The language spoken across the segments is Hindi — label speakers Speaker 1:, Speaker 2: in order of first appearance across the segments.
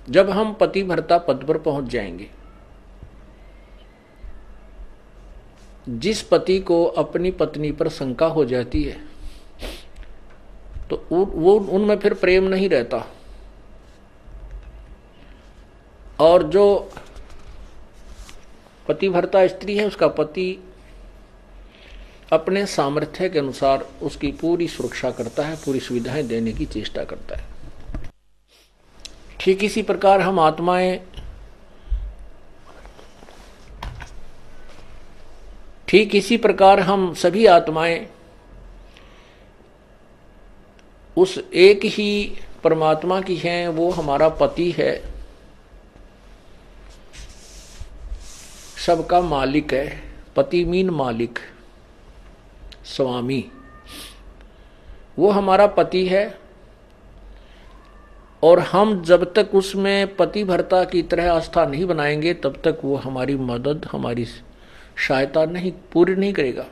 Speaker 1: जब हम पतिव्रता पद पर पहुंच जाएंगे, जिस पति को अपनी पत्नी पर शंका हो जाती है तो वो उनमें फिर प्रेम नहीं रहता, और जो पतिव्रता स्त्री है उसका पति अपने सामर्थ्य के अनुसार उसकी पूरी सुरक्षा करता है, पूरी सुविधाएं देने की चेष्टा करता है। ठीक इसी प्रकार हम आत्माएं, ठीक इसी प्रकार हम सभी आत्माएं उस एक ही परमात्मा की हैं, वो हमारा पति है, सबका मालिक है। पति मीन मालिक, स्वामी, वो हमारा पति है। और हम जब तक उसमें पतिव्रता की तरह आस्था नहीं बनाएंगे तब तक वो हमारी मदद, हमारी सहायता नहीं पूरी नहीं करेगा।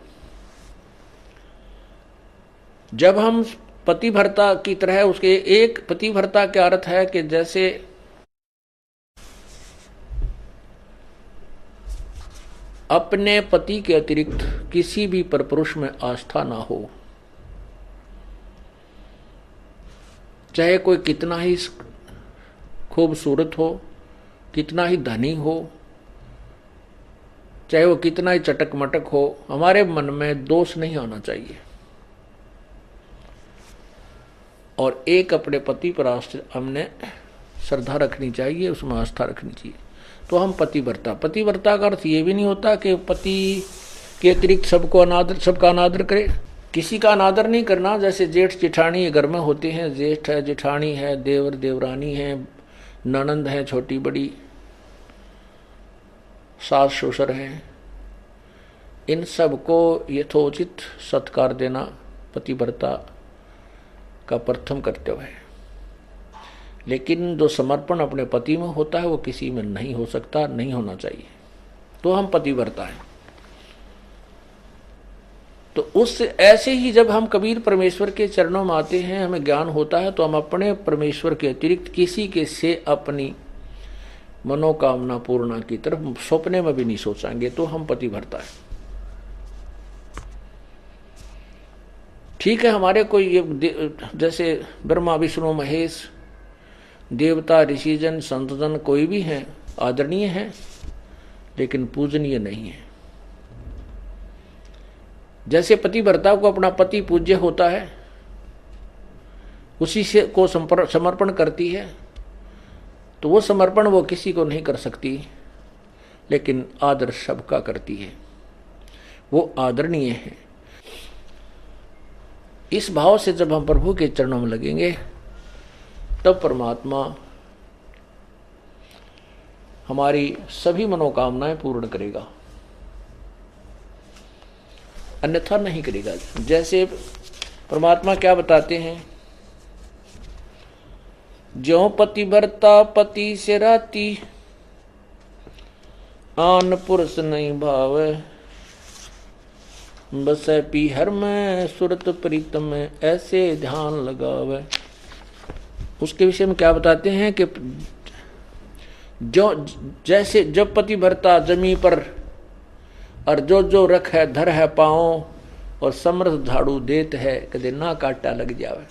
Speaker 1: जब हम पतिव्रता की तरह उसके, एक पतिव्रता का अर्थ है कि जैसे अपने पति के अतिरिक्त किसी भी परपुरुष में आस्था ना हो, चाहे कोई कितना ही खूबसूरत हो, कितना ही धनी हो, चाहे वो कितना ही चटक मटक हो, हमारे मन में दोष नहीं आना चाहिए। और एक अपने पति पर हमने श्रद्धा रखनी चाहिए, उसमें आस्था रखनी चाहिए, तो हम पतिव्रता। पतिव्रता का अर्थ ये भी नहीं होता कि पति के अतिरिक्त सबका अनादर करे, किसी का अनादर नहीं करना। जैसे जेठ जेठानी घर में होते हैं, जेठ है, जेठानी है, देवर देवरानी है, ननंद है छोटी बड़ी, सास ससुर हैं, इन सबको यथोचित सत्कार देना पतिव्रता का प्रथम कर्तव्य है। लेकिन जो समर्पण अपने पति में होता है वो किसी में नहीं हो सकता, नहीं होना चाहिए, तो हम पतिव्रता हैं। तो उस ऐसे ही जब हम कबीर परमेश्वर के चरणों में आते हैं, हमें ज्ञान होता है, तो हम अपने परमेश्वर के अतिरिक्त किसी के से अपनी मनोकामना पूर्णा की तरफ सपने में भी नहीं सोचेंगे, तो हम पतिव्रता है। ठीक है, हमारे कोई जैसे ब्रह्मा विष्णु महेश, देवता ऋषिजन संतजन कोई भी हैं, आदरणीय हैं, लेकिन पूजनीय नहीं है। जैसे पतिव्रता को अपना पति पूज्य होता है, उसी से को समर्पण करती है, तो वो समर्पण वो किसी को नहीं कर सकती, लेकिन आदर सबका करती है, वो आदरणीय है। इस भाव से जब हम प्रभु के चरणों में लगेंगे तब परमात्मा हमारी सभी मनोकामनाएं पूर्ण करेगा, अन्यथा नहीं करेगा। जैसे परमात्मा क्या बताते हैं, ज्यों पतिव्रता पति से राती, आन पुरुष नहीं भावे, बस पीहर में सुरत प्रीतम में ऐसे ध्यान लगावे। उसके विषय में क्या बताते हैं कि जो जैसे जब पतिव्रता जमी पर और जो जो रख है धर है पाँव, और समर्थ झाड़ू देत है कदे ना काटा लग जावे।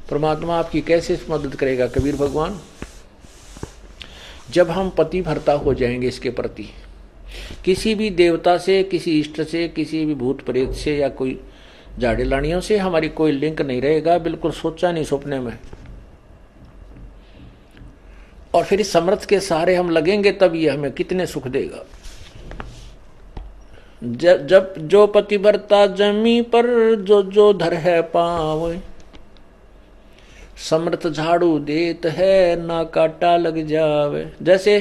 Speaker 1: परमात्मा आपकी कैसे मदद करेगा कबीर भगवान? जब हम पतिव्रता हो जाएंगे इसके प्रति, किसी भी देवता से, किसी इष्ट से, किसी भी भूत प्रेत से या कोई झाड़े लानियों से हमारी कोई लिंक नहीं रहेगा, बिल्कुल सोचा नहीं सपने में। और फिर इस समर्थ के सहारे हम लगेंगे तब ये हमें कितने सुख देगा। जब जो पतिव्रता जमी पर जो जो धर है पाँव, समर्थ झाड़ू देत है ना काटा लग जावे। जैसे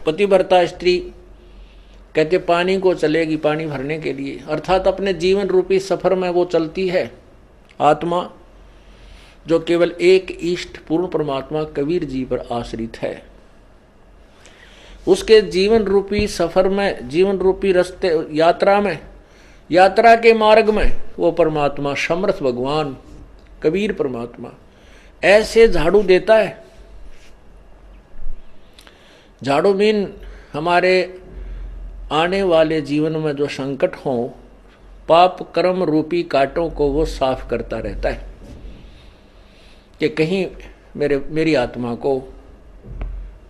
Speaker 1: पतिव्रता स्त्री कहते पानी को चलेगी पानी भरने के लिए, अर्थात अपने जीवन रूपी सफर में वो चलती है आत्मा, जो केवल एक इष्ट पूर्ण परमात्मा कबीर जी पर आश्रित है। उसके जीवन रूपी सफर में, जीवन रूपी रास्ते यात्रा में, यात्रा के मार्ग में वो परमात्मा समर्थ भगवान कबीर परमात्मा ऐसे झाड़ू देता है झाड़ू मीन हमारे आने वाले जीवन में जो संकट हो, पाप कर्म रूपी कांटों को वो साफ करता रहता है कि कहीं मेरी आत्मा को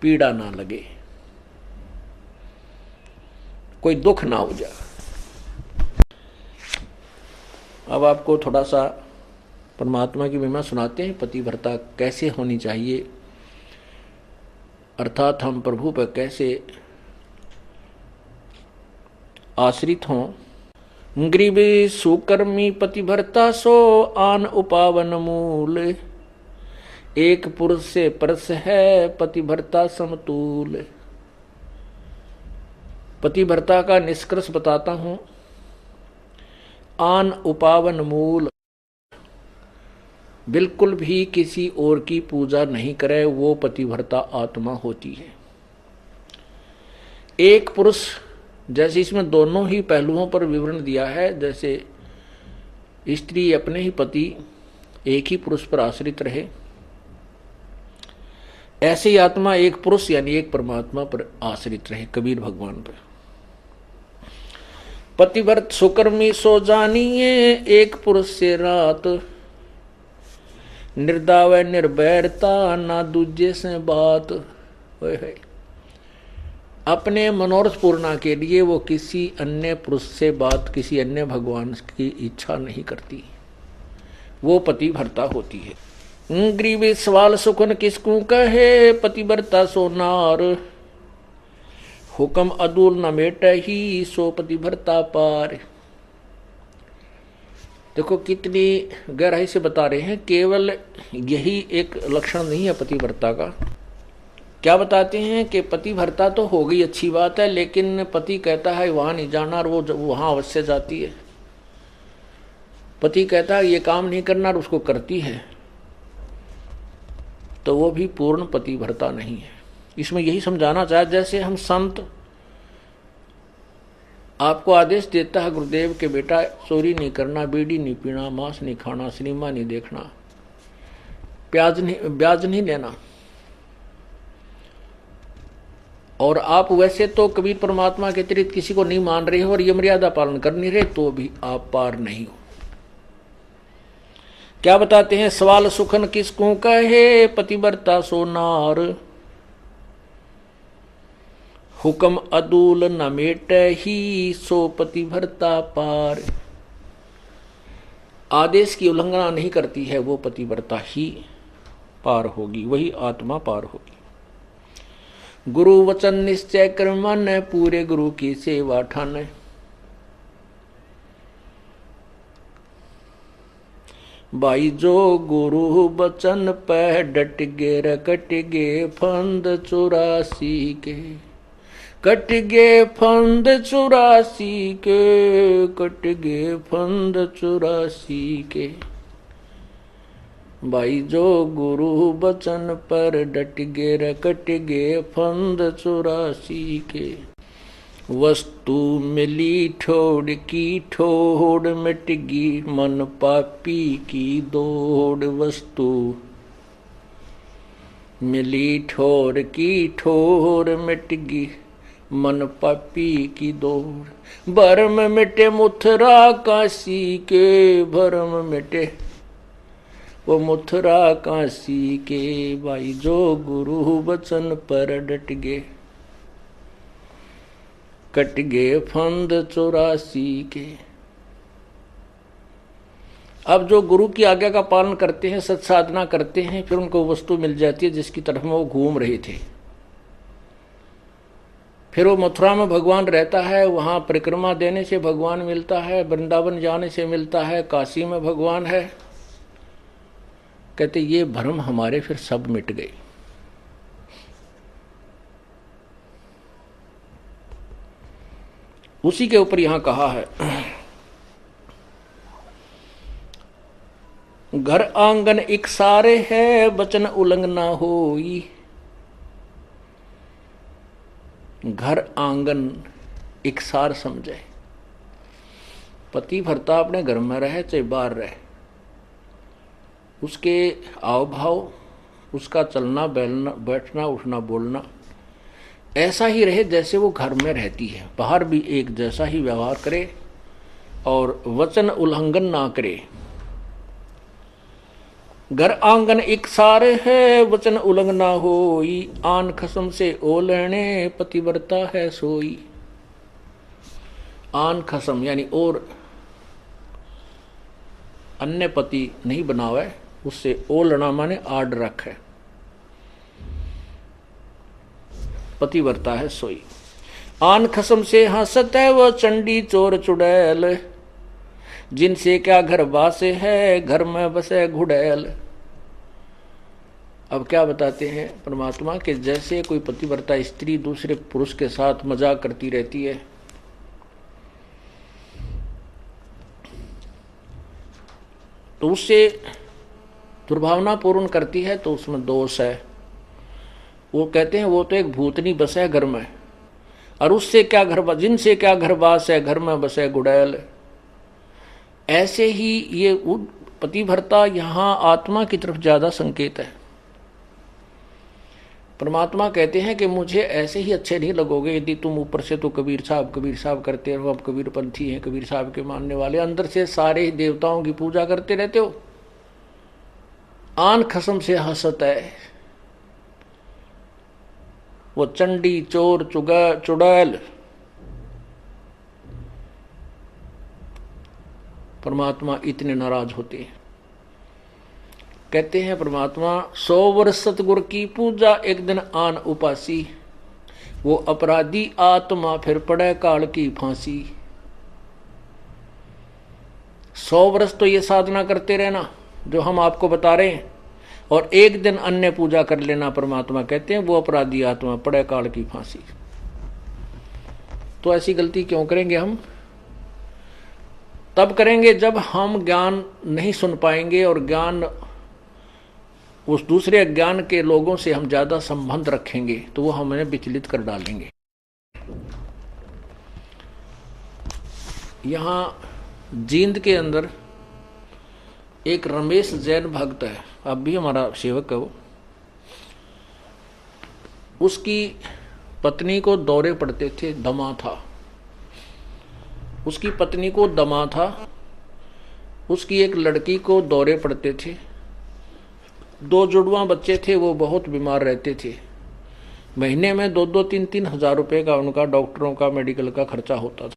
Speaker 1: पीड़ा ना लगे, कोई दुख ना हो जाए। अब आपको थोड़ा सा परमात्मा की महिमा सुनाते हैं, पतिव्रता कैसे होनी चाहिए, अर्थात हम प्रभु पर कैसे आश्रित हों। गरीबी सुकर्मी पतिव्रता सो आन उपावन मूल, एक पुरुष से परस है पतिव्रता समतूल। पतिव्रता का निष्कर्ष बताता हूं। आन उपावन मूल, बिल्कुल भी किसी और की पूजा नहीं करे, वो पतिव्रता आत्मा होती है। एक पुरुष, जैसे इसमें दोनों ही पहलुओं पर विवरण दिया है, जैसे स्त्री अपने ही पति एक ही पुरुष पर आश्रित रहे, ऐसे ही आत्मा एक पुरुष यानी एक परमात्मा पर आश्रित रहे, कबीर भगवान पर। पतिव्रत सुकर्मी सो जानिए, एक पुरुष से रात, निर्दाव निर्भरता ना दूजे से बात। अपने मनोरथ पूर्णा के लिए वो किसी अन्य पुरुष से बात, किसी अन्य भगवान की इच्छा नहीं करती, वो पतिव्रता होती है। गरीबी सवाल सुखन किसको कहे, पतिव्रता सो नार, हुक्म अदूल न मेट ही सो पतिव्रता पार। देखो कितनी गहराई से बता रहे हैं, केवल यही एक लक्षण नहीं है पतिव्रता का। क्या बताते हैं कि पतिव्रता तो हो गई, अच्छी बात है, लेकिन पति कहता है वहां नहीं जाना और वो वहां अवश्य जाती है। पति कहता है ये काम नहीं करना और उसको करती है, तो वो भी पूर्ण पतिव्रता नहीं है। इसमें यही समझाना चाहे, जैसे हम संत आपको आदेश देता है गुरुदेव के बेटा चोरी नहीं करना, बीड़ी नहीं पीना, मांस नहीं खाना, सिनेमा नहीं देखना, ब्याज नहीं लेना, और आप वैसे तो कबीर परमात्मा के अतिरिक्त किसी को नहीं मान रहे हो और ये मर्यादा पालन कर नहीं रहे, तो भी आप पार नहीं हो। क्या बताते हैं, सवाल सुखन किसको कहे, पतिव्रता सो नार, हुक्म अदूल न मेट ही सो पतिव्रता पार। आदेश की उल्लंघना नहीं करती है वो पतिव्रता ही पार होगी, वही आत्मा पार होगी। गुरु वचन निश्चय कर मन, पूरे गुरु की सेवा ठान। भाई जो गुरु वचन पे डट गे रकट गे फंद 84 के, कट गे फंद 84 के, कट गे फंद 84 के। भाई जो गुरु बचन पर डट गे रकट गे फंद 84 के। वस्तु मिली ठोड़ की ठोड़ मिट गी, मन पापी की दौड़। वस्तु मिली ठोर की ठोर मिट गी, मन पापी की दौड़। भरम मिटे मुथरा काशी के, भरम मिटे वो मुथरा काशी के। भाई जो गुरु वचन पर डट गे, कट गे फंद 84 के। अब जो गुरु की आज्ञा का पालन करते हैं, सत्साधना करते हैं, फिर उनको वस्तु मिल जाती है जिसकी तरफ में वो घूम रहे थे। फिर वो मथुरा में भगवान रहता है, वहां परिक्रमा देने से भगवान मिलता है, वृंदावन जाने से मिलता है, काशी में भगवान है। कहते ये भ्रम हमारे फिर सब मिट गए। उसी के ऊपर यहां कहा है, घर आंगन एक सारे है, वचन उल्लंघना होई। घर आंगन एक सार समझे। पतिव्रता अपने घर में रहे चाहे बाहर रहे, उसके आव भाव, उसका चलना बैठना उठना बोलना, ऐसा ही रहे जैसे वो घर में रहती है, बाहर भी एक जैसा ही व्यवहार करे और वचन उल्लंघन ना करे। घर आंगन एक सारे है, वचन उल्लंघन ना होई, आन खसम से ओलने पतिव्रता है सोई। आन खसम यानी और अन्य पति नहीं बनावे, उससे ओलना माने आड रखे, पतिव्रता है सोई। आन खसम से हंसत है वह चंडी चोर चुड़ैल, जिनसे क्या घर बासे है, घर में बसे घुड़ैल। अब क्या बताते हैं परमात्मा के, जैसे कोई पतिव्रता स्त्री दूसरे पुरुष के साथ मजाक करती रहती है, तो उससे दुर्भावना पूर्ण करती है, तो उसमें दोष है। वो कहते हैं वो तो एक भूतनी बस है घर में, और उससे क्या घर, जिनसे क्या घर बास है, घर में बसे गुड़ैल। ऐसे ही ये पतिव्रता यहाँ आत्मा की तरफ ज्यादा संकेत है। परमात्मा कहते हैं कि मुझे ऐसे ही अच्छे नहीं लगोगे यदि तुम ऊपर से तो कबीर साहब करते रहो, अब कबीर पंथी हैं, कबीर साहब के मानने वाले, अंदर से सारे ही देवताओं की पूजा करते रहते हो। आन खसम से हंसत है वो चंडी चोर चुड़ैल। परमात्मा इतने नाराज होते हैं। कहते हैं परमात्मा 100 वर्ष सतगुरु की पूजा, एक दिन आन उपासी, वो अपराधी आत्मा फिर पड़े काल की फांसी। 100 वर्ष तो ये साधना करते रहना जो हम आपको बता रहे हैं, और एक दिन अन्य पूजा कर लेना, परमात्मा कहते हैं वो अपराधी आत्मा पड़े काल की फांसी। तो ऐसी गलती क्यों करेंगे हम? तब करेंगे जब हम ज्ञान नहीं सुन पाएंगे, और ज्ञान उस दूसरे ज्ञान के लोगों से हम ज्यादा संबंध रखेंगे, तो वो हमें विचलित कर डालेंगे। यहां जींद के अंदर एक रमेश जैन भक्त है, अब भी हमारा सेवक है वो। उसकी पत्नी को दौरे पड़ते थे, दमा था उसकी पत्नी को, दमा था उसकी। एक लड़की को दौरे पड़ते थे, 2 जुड़वा बच्चे थे, वो बहुत बीमार रहते थे। महीने में 2-2, 3-3 हजार रुपए का उनका डॉक्टरों का, मेडिकल का खर्चा होता था।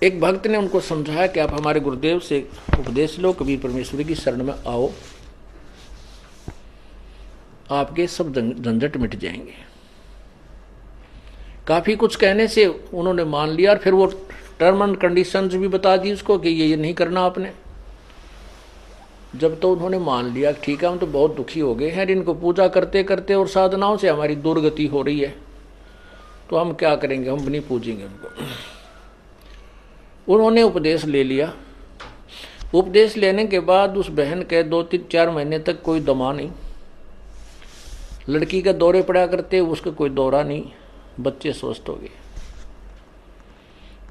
Speaker 1: एक भक्त ने उनको समझाया कि आप हमारे गुरुदेव से उपदेश लो, कबीर परमेश्वरी की शरण में आओ, आपके सब झंझट मिट जाएंगे। काफी कुछ कहने से उन्होंने मान लिया, और फिर वो टर्म एंड कंडीशंस भी बता दी उसको कि ये नहीं करना आपने। जब तो उन्होंने मान लिया ठीक है, हम तो बहुत दुखी हो गए हैं, इनको पूजा करते करते और साधनाओं से हमारी दुर्गति हो रही है, तो हम क्या करेंगे, हम नहीं पूजेंगे उनको। उन्होंने उपदेश ले लिया। उपदेश लेने के बाद उस बहन के 2-3-4 महीने तक कोई दमा नहीं, लड़की के दौरे पड़ा करते, उसका कोई दौरा नहीं, बच्चे स्वस्थ हो गए।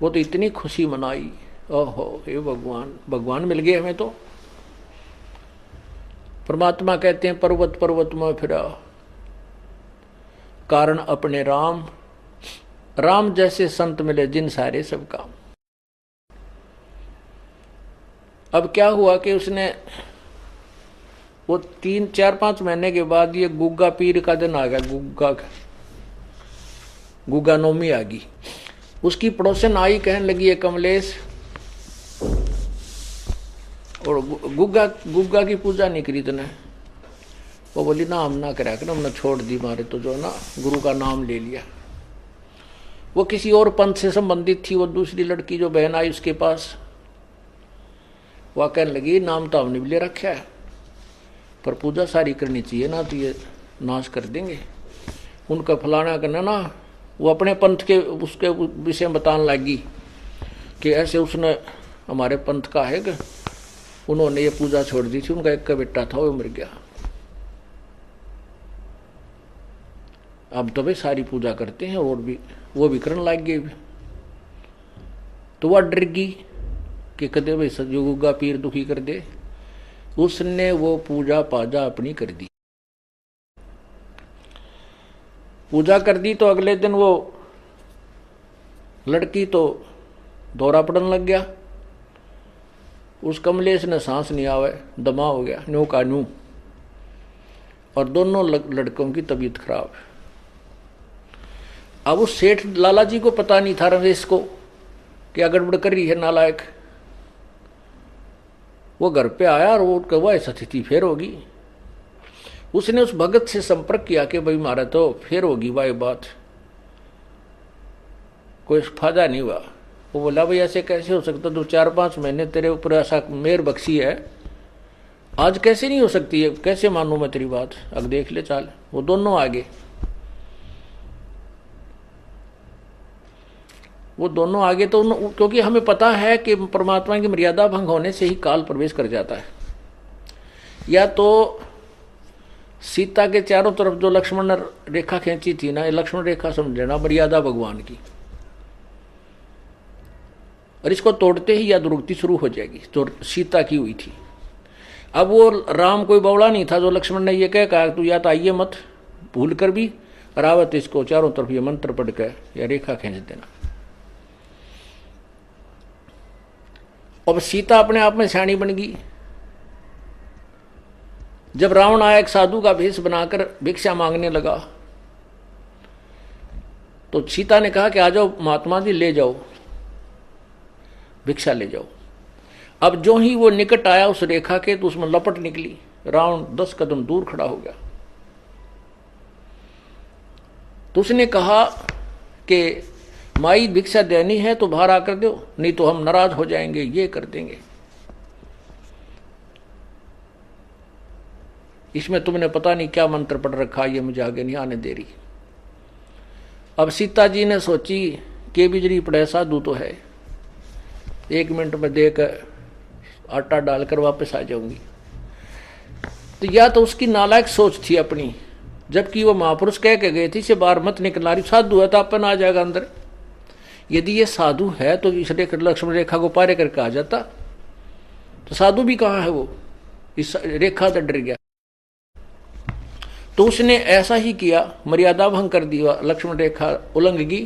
Speaker 1: वो तो इतनी खुशी मनाई, ओहो हे भगवान, भगवान मिल गए हमें तो। परमात्मा कहते हैं पर्वत पर्वत में फिरा, कारण अपने राम, राम जैसे संत मिले जिन सारे सब काम। अब क्या हुआ कि उसने वो 3-4-5 महीने के बाद ये गुग्गा पीर का दिन आ गया, गुग्गा नौमी आ गई। उसकी पड़ोसन आई, कहने लगी है कमलेश, और गुग्गा की पूजा नहीं करी तूने? वो बोली ना हम ना करा कर, हमने छोड़ दी, मारे तो जो ना गुरु का नाम ले लिया। वो किसी और पंथ से संबंधित थी, वो दूसरी लड़की जो बहन आई उसके पास, वह कहने लगी नाम तो हमने भी ले रखा है, पर पूजा सारी करनी चाहिए ना, तो ये नाश कर देंगे, उनका फलाना करना ना। वो अपने पंथ के उसके विषय में बताने लगी कि ऐसे उसने हमारे पंथ का है कि उन्होंने ये पूजा छोड़ दी थी, उनका एक का बेटा था वो मर गया, अब तो भाई सारी पूजा करते हैं, और भी वो भी करने लग गए। तो वह डर गई कि कदे भाई सजो गुग्गा पीर दुखी कर दे, उसने वो पूजा पाजा अपनी कर दी। पूजा कर दी तो अगले दिन वो लड़की तो दौरा पड़ने लग गया। उस कमलेश ने सांस नहीं आवे, दमा हो गया न्यू का न्यू, और दोनों लड़कों की तबीयत खराब है। अब उस सेठ लाला जी को पता नहीं था रमेश को क्या गड़बड़ कर रही है नालायक। वो घर पे आया और वो कहा ऐसा स्थिति फिर होगी। उसने उस भगत से संपर्क किया कि भाई मारा तो फिर होगी भाई बात, कोई फायदा नहीं हुआ। वो बोला भाई ऐसे कैसे हो सकता, 2-4-5 महीने तेरे ऊपर ऐसा मेहर बख्शी है, आज कैसे नहीं हो सकती है, कैसे मानूं मैं तेरी बात, अब देख ले चाल। वो दोनों आगे, वो दोनों आगे तो क्योंकि हमें पता है कि परमात्मा की मर्यादा भंग होने से ही काल प्रवेश कर जाता है। या तो सीता के चारों तरफ जो लक्ष्मण ने रेखा खींची थी ना, ये लक्ष्मण रेखा समझना मर्यादा भगवान की, और इसको तोड़ते ही या दुर्गति शुरू हो जाएगी जो सीता की हुई थी। अब वो राम कोई बवड़ा नहीं था जो लक्ष्मण ने ये कहा तू या तो आइए मत भूल कर भी, रावत इसको चारों तरफ ये मंत्र पढ़ कर या रेखा खींच देना। अब सीता अपने आप में सियाणी बन गई। जब रावण आया एक साधु का भेष बनाकर भिक्षा मांगने लगा, तो सीता ने कहा कि आ जाओ महात्मा जी, ले जाओ भिक्षा ले जाओ। अब जो ही वो निकट आया उस रेखा के, तो उसमें लपट निकली, रावण 10 कदम दूर खड़ा हो गया। तो उसने कहा कि माई भिक्षा देनी है तो बाहर आकर दो, नहीं तो हम नाराज हो जाएंगे, ये कर देंगे। इसमें तुमने पता नहीं क्या मंत्र पढ़ रखा, ये मुझे आगे नहीं आने दे रही। अब सीता जी ने सोची कि बिजली पड़े साधु तो है, 1 मिनट में देकर आटा डालकर वापस आ जाऊंगी। तो या तो उसकी नालायक सोच थी अपनी, जबकि वो महापुरुष कह के गए थे से बाहर मत निकलना रही, साधु है तो अपन आ जाएगा अंदर। यदि ये साधु है तो इस लक्ष्मण रेखा को पारे करके आ जाता, तो साधु भी कहाँ है वो, इस रेखा से डर गया। तो उसने ऐसा ही किया, मर्यादा भंग कर दिया, लक्ष्मण रेखा उल्लंघ गई।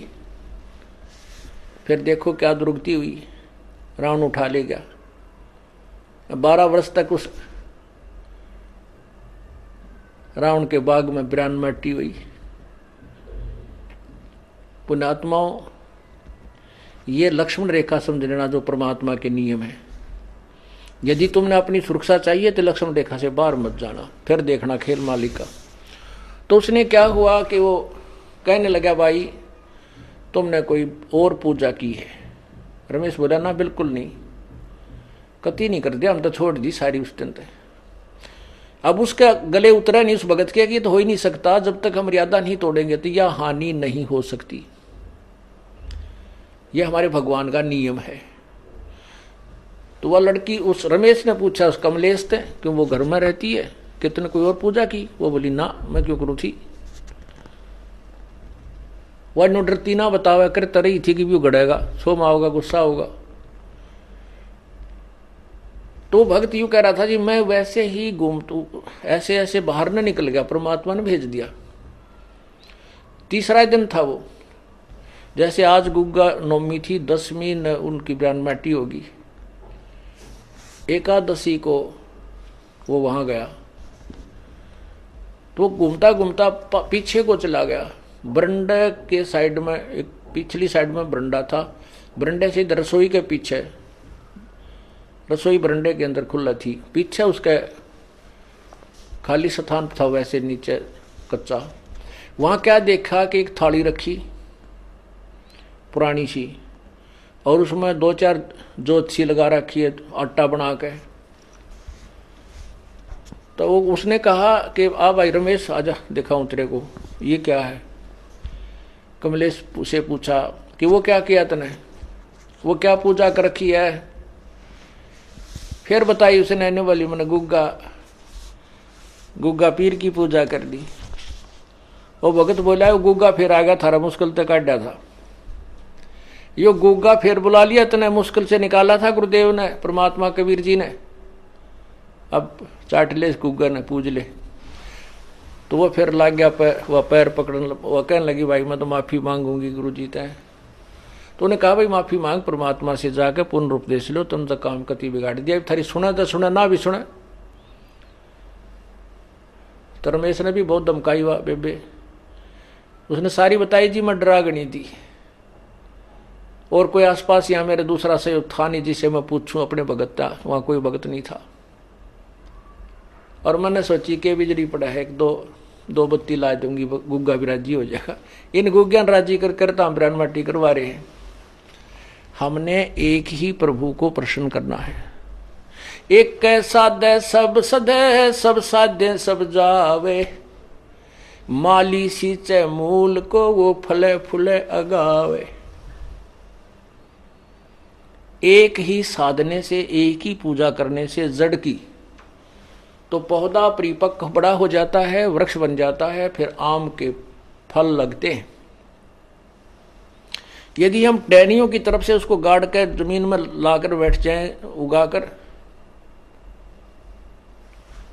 Speaker 1: फिर देखो क्या दुर्गति हुई, रावण उठा ले गया। 12 वर्ष तक उस रावण के बाग में बिरान मट्टी हुई। पुण्यात्माओं, ये लक्ष्मण रेखा समझ लेना जो परमात्मा के नियम है। यदि तुमने अपनी सुरक्षा चाहिए तो लक्ष्मण रेखा से बाहर मत जाना, फिर देखना खेल मालिक का। तो उसने क्या हुआ कि वो कहने लगा भाई तुमने कोई और पूजा की है। रमेश बोला ना बिल्कुल नहीं, कति नहीं कर दिया, हम तो छोड़ दी सारी उस दिन तक। अब उसका गले उतरा नहीं उस भगत के कि तो हो ही नहीं सकता, जब तक हम मर्यादा नहीं तोड़ेंगे तो यह हानि नहीं हो सकती, यह हमारे भगवान का नियम है। तो वह लड़की उस रमेश ने पूछा उस कमलेश से, क्यों वो घर में रहती है, कि तूने कोई और पूजा की? वो बोली ना, मैं क्यों करूँ थी। वह नो डरती ना बतावा कर तरही थी कि भी गड़ेगा, सोमा होगा, गुस्सा होगा। तो भक्त यूं कह रहा था जी मैं वैसे ही घूमतू ऐसे ऐसे बाहर न निकल गया, परमात्मा ने भेज दिया। तीसरा दिन था वो, जैसे आज गुग्गा नवमी थी, 10वीं न उनकी ब्रह्मटी होगी, एकादशी को वो वहां गया। तो घूमता घूमता पीछे को चला गया, बरंडे के साइड में, एक पिछली साइड में बरंडा था, बरंडे से इधर रसोई के पीछे, रसोई बरंडे के अंदर खुला थी, पीछे उसके खाली स्थान था, वैसे नीचे कच्चा। वहां क्या देखा कि एक थाली रखी पुरानी सी, और उसमें 2-4 जोत सी लगा रखी है आटा बना के। तो उसने कहा कि आ भाई रमेश आजा दिखाऊं तेरे को, ये क्या है। कमलेश से पूछा कि वो क्या किया तूने, वो क्या पूजा कर रखी है। फिर बताई उसने, आने वाली मैंने गुग्गा पीर की पूजा कर दी। वो भगत बोला वो गुग्गा फिर आ गया, थारा मुश्किल से काटा था। यो गुग्गा फिर बुला लिया तने, मुश्किल से निकाला था गुरुदेव ने, परमात्मा कबीर जी ने। अब चाट ले इस गुग्गा ने, पूज ले। तो वो फिर लग गया वह पैर पकड़ने, वह कहने लगी भाई मैं तो माफ़ी मांगूंगी गुरुजी तय। तो उन्हें कहा भाई माफ़ी मांग, परमात्मा से जाकर पूर्ण उपदेश लो, तुम तो काम कति बिगाड़ दिया, थारी सुना तो सुना, ना भी सुना। तो रमेश ने भी बहुत धमकाई हुआ बेबे, उसने सारी बताई जी, मैं डरा गणी थी और कोई आसपास यहाँ मेरे दूसरा सहयोग था नहीं जिसे मैं पूछूं अपने भगत था, वहाँ कोई भगत नहीं था। और मैंने सोची कि बिजली पड़ा है, एक दो बत्ती ला दूंगी, गुग्गा भी राजी हो जाएगा। इन गुग्गियान राजी कर तांबरान माटी करवा रहे हैं। हमने एक ही प्रभु को प्रसन्न करना है। एक साधे सब सदे, सब साधे सब जावे, माली सींचे मूल को वो फले फूले अगावे। एक ही साधने से, एक ही पूजा करने से जड़ की तो पौधा परिपक्व बड़ा हो जाता है, वृक्ष बन जाता है, फिर आम के फल लगते हैं। यदि हम टहनियों की तरफ से उसको गाड़ कर जमीन में लाकर बैठ जाएं उगाकर,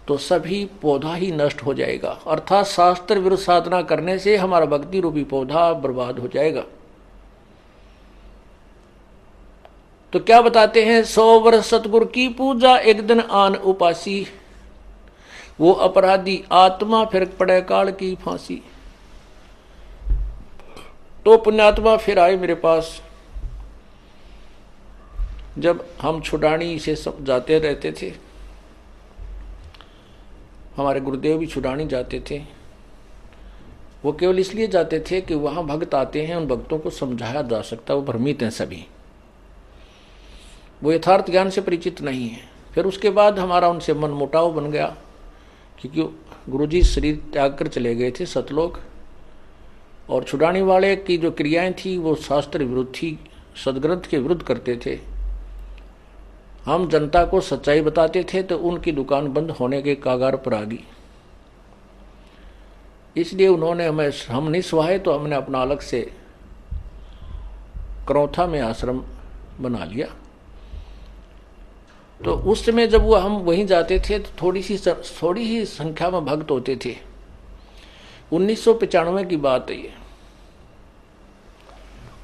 Speaker 1: तो सभी पौधा ही नष्ट हो जाएगा। अर्थात शास्त्र विरुद्ध साधना करने से हमारा भक्ति रूपी पौधा बर्बाद हो जाएगा। तो क्या बताते हैं, 100 वर्ष सतगुरु की पूजा, एक दिन आन उपासी, वो अपराधी आत्मा फिर पड़े काल की फांसी। तो पुण्यात्मा फिर आए मेरे पास। जब हम छुड़ानी से जाते रहते थे, हमारे गुरुदेव भी छुड़ानी जाते थे, वो केवल इसलिए जाते थे कि वहां भक्त आते हैं, उन भक्तों को समझाया जा सकता, वो भ्रमित हैं सभी, वो यथार्थ ज्ञान से परिचित नहीं है। फिर उसके बाद हमारा उनसे मन मुटाव बन गया, क्योंकि गुरुजी शरीर त्याग कर चले गए थे सतलोक, और छुड़ाने वाले की जो क्रियाएं थी वो शास्त्र विरुद्ध थी, सदग्रंथ के विरुद्ध करते थे। हम जनता को सच्चाई बताते थे तो उनकी दुकान बंद होने के कागार पर आ गई। इसलिए उन्होंने हम नहीं सुहाए, तो हमने अपना अलग से करौथा में आश्रम बना लिया। तो उस समय जब वो हम वहीं जाते थे तो थोड़ी ही संख्या में भक्त होते थे। 1995 की बात है ये।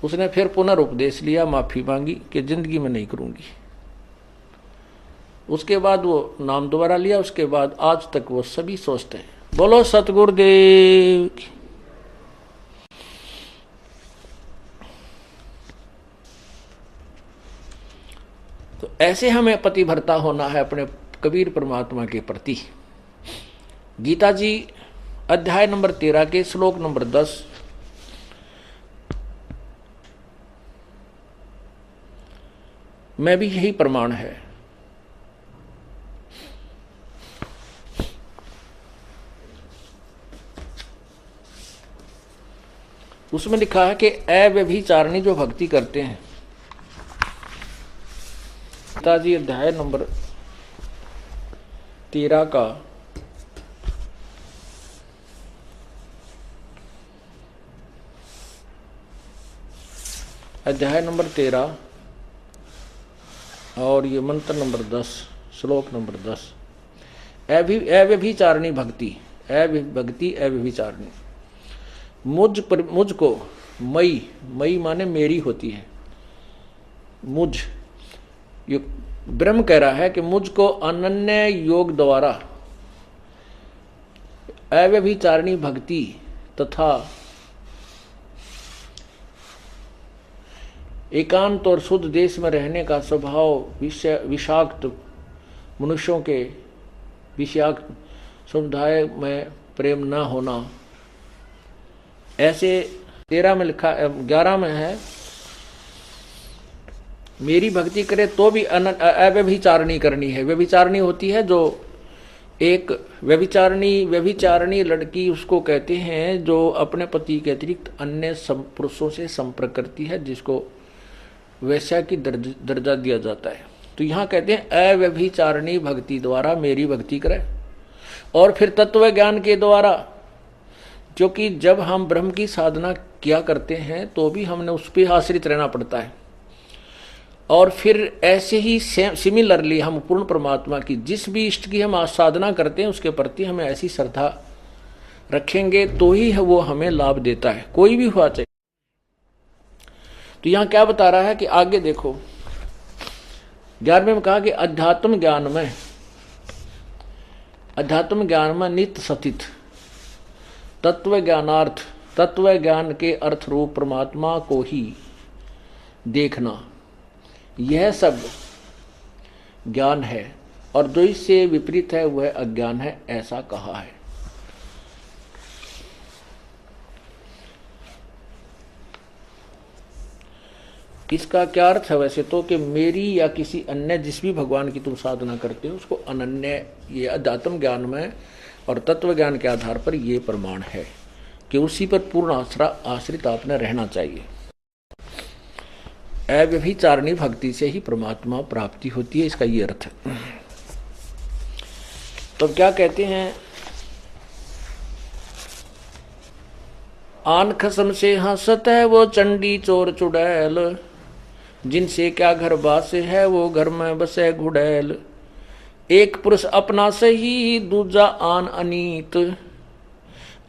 Speaker 1: उसने फिर पुनर्उपदेश लिया, माफी मांगी कि जिंदगी में नहीं करूंगी। उसके बाद वो नाम दोबारा लिया, उसके बाद आज तक वो सभी सोचते हैं। बोलो सतगुरुदेव की। तो ऐसे हमें पतिव्रता होना है अपने कबीर परमात्मा के प्रति। गीता जी अध्याय नंबर 13 के श्लोक नंबर 10, में भी यही प्रमाण है। उसमें लिखा है कि अव्यभिचारिणी जो भक्ति करते हैं, गीता जी अध्याय नंबर 13 का अध्याय नंबर 13 और ये मंत्र नंबर 10, श्लोक नंबर 10, अव्यभिचारिणी भक्ति, भक्ति अव्यभिचारिणी। मुझको मई माने मेरी होती है। मुझ ये ब्रह्म कह रहा है कि मुझको अनन्य योग द्वारा अव्यभिचारिणी भक्ति तथा एकांत और शुद्ध देश में रहने का स्वभाव, विषाक्त मनुष्यों के विषाक्त समुदाय में प्रेम न होना, ऐसे 13 में लिखा, 11 में है, मेरी भक्ति करे तो भी अव्यभिचारिणी करनी है। व्यभिचारिणी होती है जो एक व्यभिचारिणी लड़की उसको कहते हैं जो अपने पति के अतिरिक्त अन्य पुरुषों से संपर्क करती है, जिसको वैश्या की दर्जा दिया जाता है। तो यहाँ कहते हैं अव्यभिचारिणी भक्ति द्वारा मेरी भक्ति करे। और फिर तत्व ज्ञान के द्वारा, जो कि जब हम ब्रह्म की साधना किया करते हैं तो भी हमने उस पर आश्रित रहना पड़ता है। और फिर ऐसे ही सिमिलरली हम पूर्ण परमात्मा की जिस भी इष्ट की हम साधना करते हैं उसके प्रति हमें ऐसी श्रद्धा रखेंगे तो ही वो हमें लाभ देता है, कोई भी हुआ चाहिए। तो यहां क्या बता रहा है कि आगे देखो 11वें में कहा कि अध्यात्म ज्ञान में नित्य सतित तत्व ज्ञानार्थ, तत्व ज्ञान के अर्थ रूप परमात्मा को ही देखना, यह सब ज्ञान है, और जो इससे विपरीत है वह अज्ञान है, ऐसा कहा है। इसका क्या अर्थ है वैसे तो कि मेरी या किसी अन्य जिस भी भगवान की तुम साधना करते हो उसको अनन्य, ये अध्यात्म ज्ञान में और तत्व ज्ञान के आधार पर ये प्रमाण है कि उसी पर पूर्ण आश्रित आपने रहना चाहिए। अव्यभिचारिणी भक्ति से ही परमात्मा प्राप्ति होती है, इसका ये अर्थ है। तो क्या कहते हैं, आन खसम से हंसत है वो चंडी चोर चुड़ैल, जिनसे क्या घर बास है वो घर में बसे घुड़ैल। एक पुरुष अपना सही दूजा आन अनीत,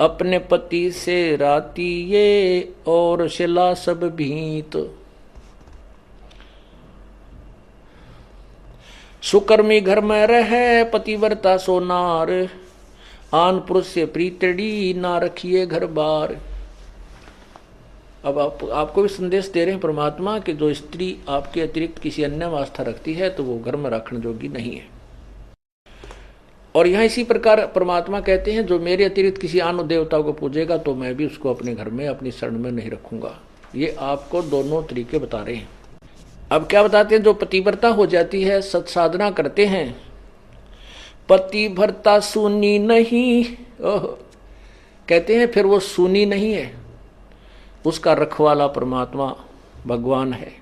Speaker 1: अपने पति से राती ये और शिला सब भीत। सुकर्मी घर में रहे पतिव्रता सोनार, आन पुरुष से प्रीतड़ी ना रखिए घर बार। अब आपको भी संदेश दे रहे हैं परमात्मा कि जो स्त्री आपके अतिरिक्त किसी अन्य में आस्था रखती है तो वो घर में रखने योग्य नहीं है। और यहाँ इसी प्रकार परमात्मा कहते हैं जो मेरे अतिरिक्त किसी अन्य देवता को पूजेगा तो मैं भी उसको अपने घर में अपनी शरण में नहीं रखूंगा। ये आपको दोनों तरीके बता रहे हैं। अब क्या बताते हैं, जो पतिव्रता हो जाती है, सत्साधना करते हैं, पतिव्रता सुनी नहीं, कहते हैं फिर वो सुनी नहीं है, उसका रखवाला परमात्मा भगवान है।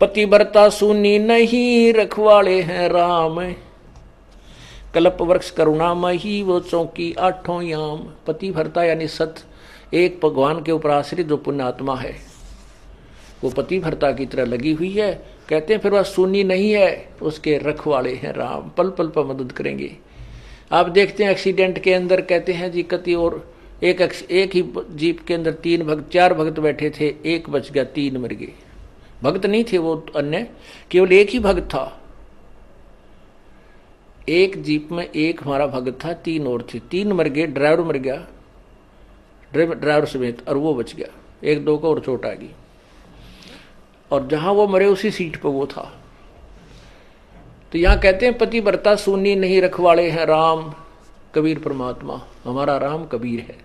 Speaker 1: पतिव्रता सुनी नहीं रखवाले हैं राम, कल्प वृक्ष करुणामयी वो चौकी आठों याम। पतिव्रता यानी सत एक भगवान के ऊपर आश्रित जो पुण्यात्मा है वो पतिव्रता की तरह लगी हुई है। कहते हैं फिर वह सुनी नहीं है, उसके रखवाले हैं राम, पल पल पर मदद करेंगे। आप देखते हैं एक्सीडेंट के अंदर कहते हैं जी कति और एक ही जीप के अंदर 4 भक्त बैठे थे, एक बच गया, 3 मर गए। भक्त नहीं थे वो अन्य, केवल एक ही भक्त था। एक जीप में एक हमारा भक्त था, 3 और थे, 3 मर गए, ड्राइवर मर गया, ड्राइवर समेत, और वो बच गया। 1-2 को और चोट आ गई, और जहां वो मरे उसी सीट पर वो था। तो यहां कहते हैं पतिव्रता सुनी नहीं रखवाले हैं राम, कबीर परमात्मा, हमारा राम कबीर है।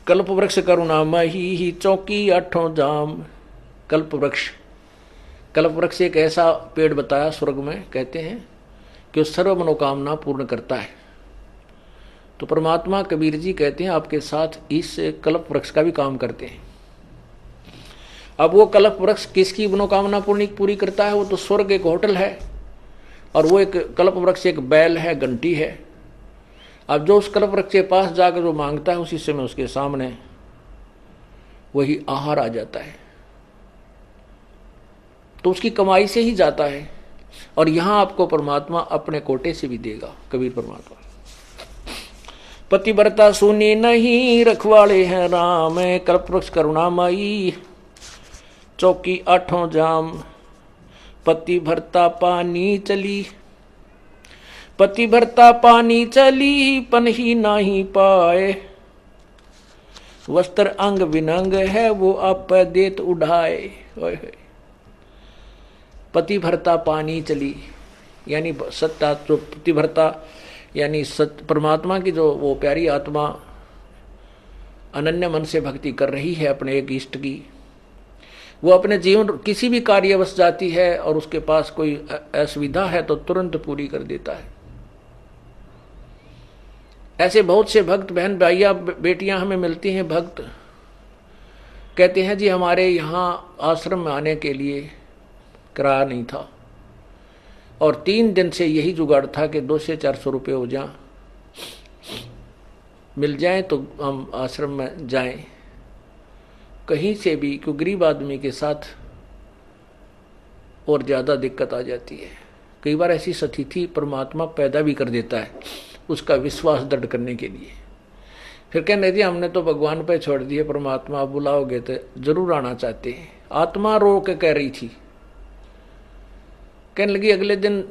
Speaker 1: कल्प वृक्ष करुणामयी ही चौकी आठों जाम। कल्प वृक्ष एक ऐसा पेड़ बताया स्वर्ग में, कहते हैं कि वो सर्व मनोकामना पूर्ण करता है। तो परमात्मा कबीर जी कहते हैं आपके साथ इस कल्प वृक्ष का भी काम करते हैं। अब वो कल्प वृक्ष किसकी मनोकामना पूरी करता है? वो तो स्वर्ग एक होटल है, और वो एक कल्प वृक्ष एक बैल है, घंटी है। अब जो उस कल्प वृक्ष के पास जाकर जो मांगता है उसी समय उसके सामने वही आहार आ जाता है, तो उसकी कमाई से ही जाता है। और यहां आपको परमात्मा अपने कोटे से भी देगा, कबीर परमात्मा। पतिव्रता सुनी नहीं रखवाले हैं राम, कल्प वृक्ष करुणामयी चौकी आठों जाम। पतिव्रता पानी चली, पतिव्रता पानी चली पन ही नाही पाए। वस्त्र अंग विनंग है वो आप देत उड़ाए। पतिव्रता पानी चली यानी सत्ता, जो पतिव्रता यानी परमात्मा की जो वो प्यारी आत्मा अनन्य मन से भक्ति कर रही है अपने एक इष्ट की, वो अपने जीवन किसी भी कार्यवश जाती है और उसके पास कोई असुविधा है तो तुरंत पूरी कर देता है। ऐसे बहुत से भक्त बहन भाइयां बेटियां हमें मिलती हैं, भक्त कहते हैं जी हमारे यहाँ आश्रम में आने के लिए किराया नहीं था, और 3 दिन से यही जुगाड़ था कि 200 से 400 रुपये हो जाए, मिल जाए तो हम आश्रम में जाएं कहीं से भी, क्योंकि गरीब आदमी के साथ और ज़्यादा दिक्कत आ जाती है। कई बार ऐसी स्थिति परमात्मा पैदा भी कर देता है। उसका विश्वास दृढ़ करने के लिए। फिर कहने लगी हमने तो भगवान पे छोड़ दिए, परमात्मा आप बुलाओगे तो जरूर आना चाहते हैं। आत्मा रो के कह रही थी। कहने लगी अगले दिन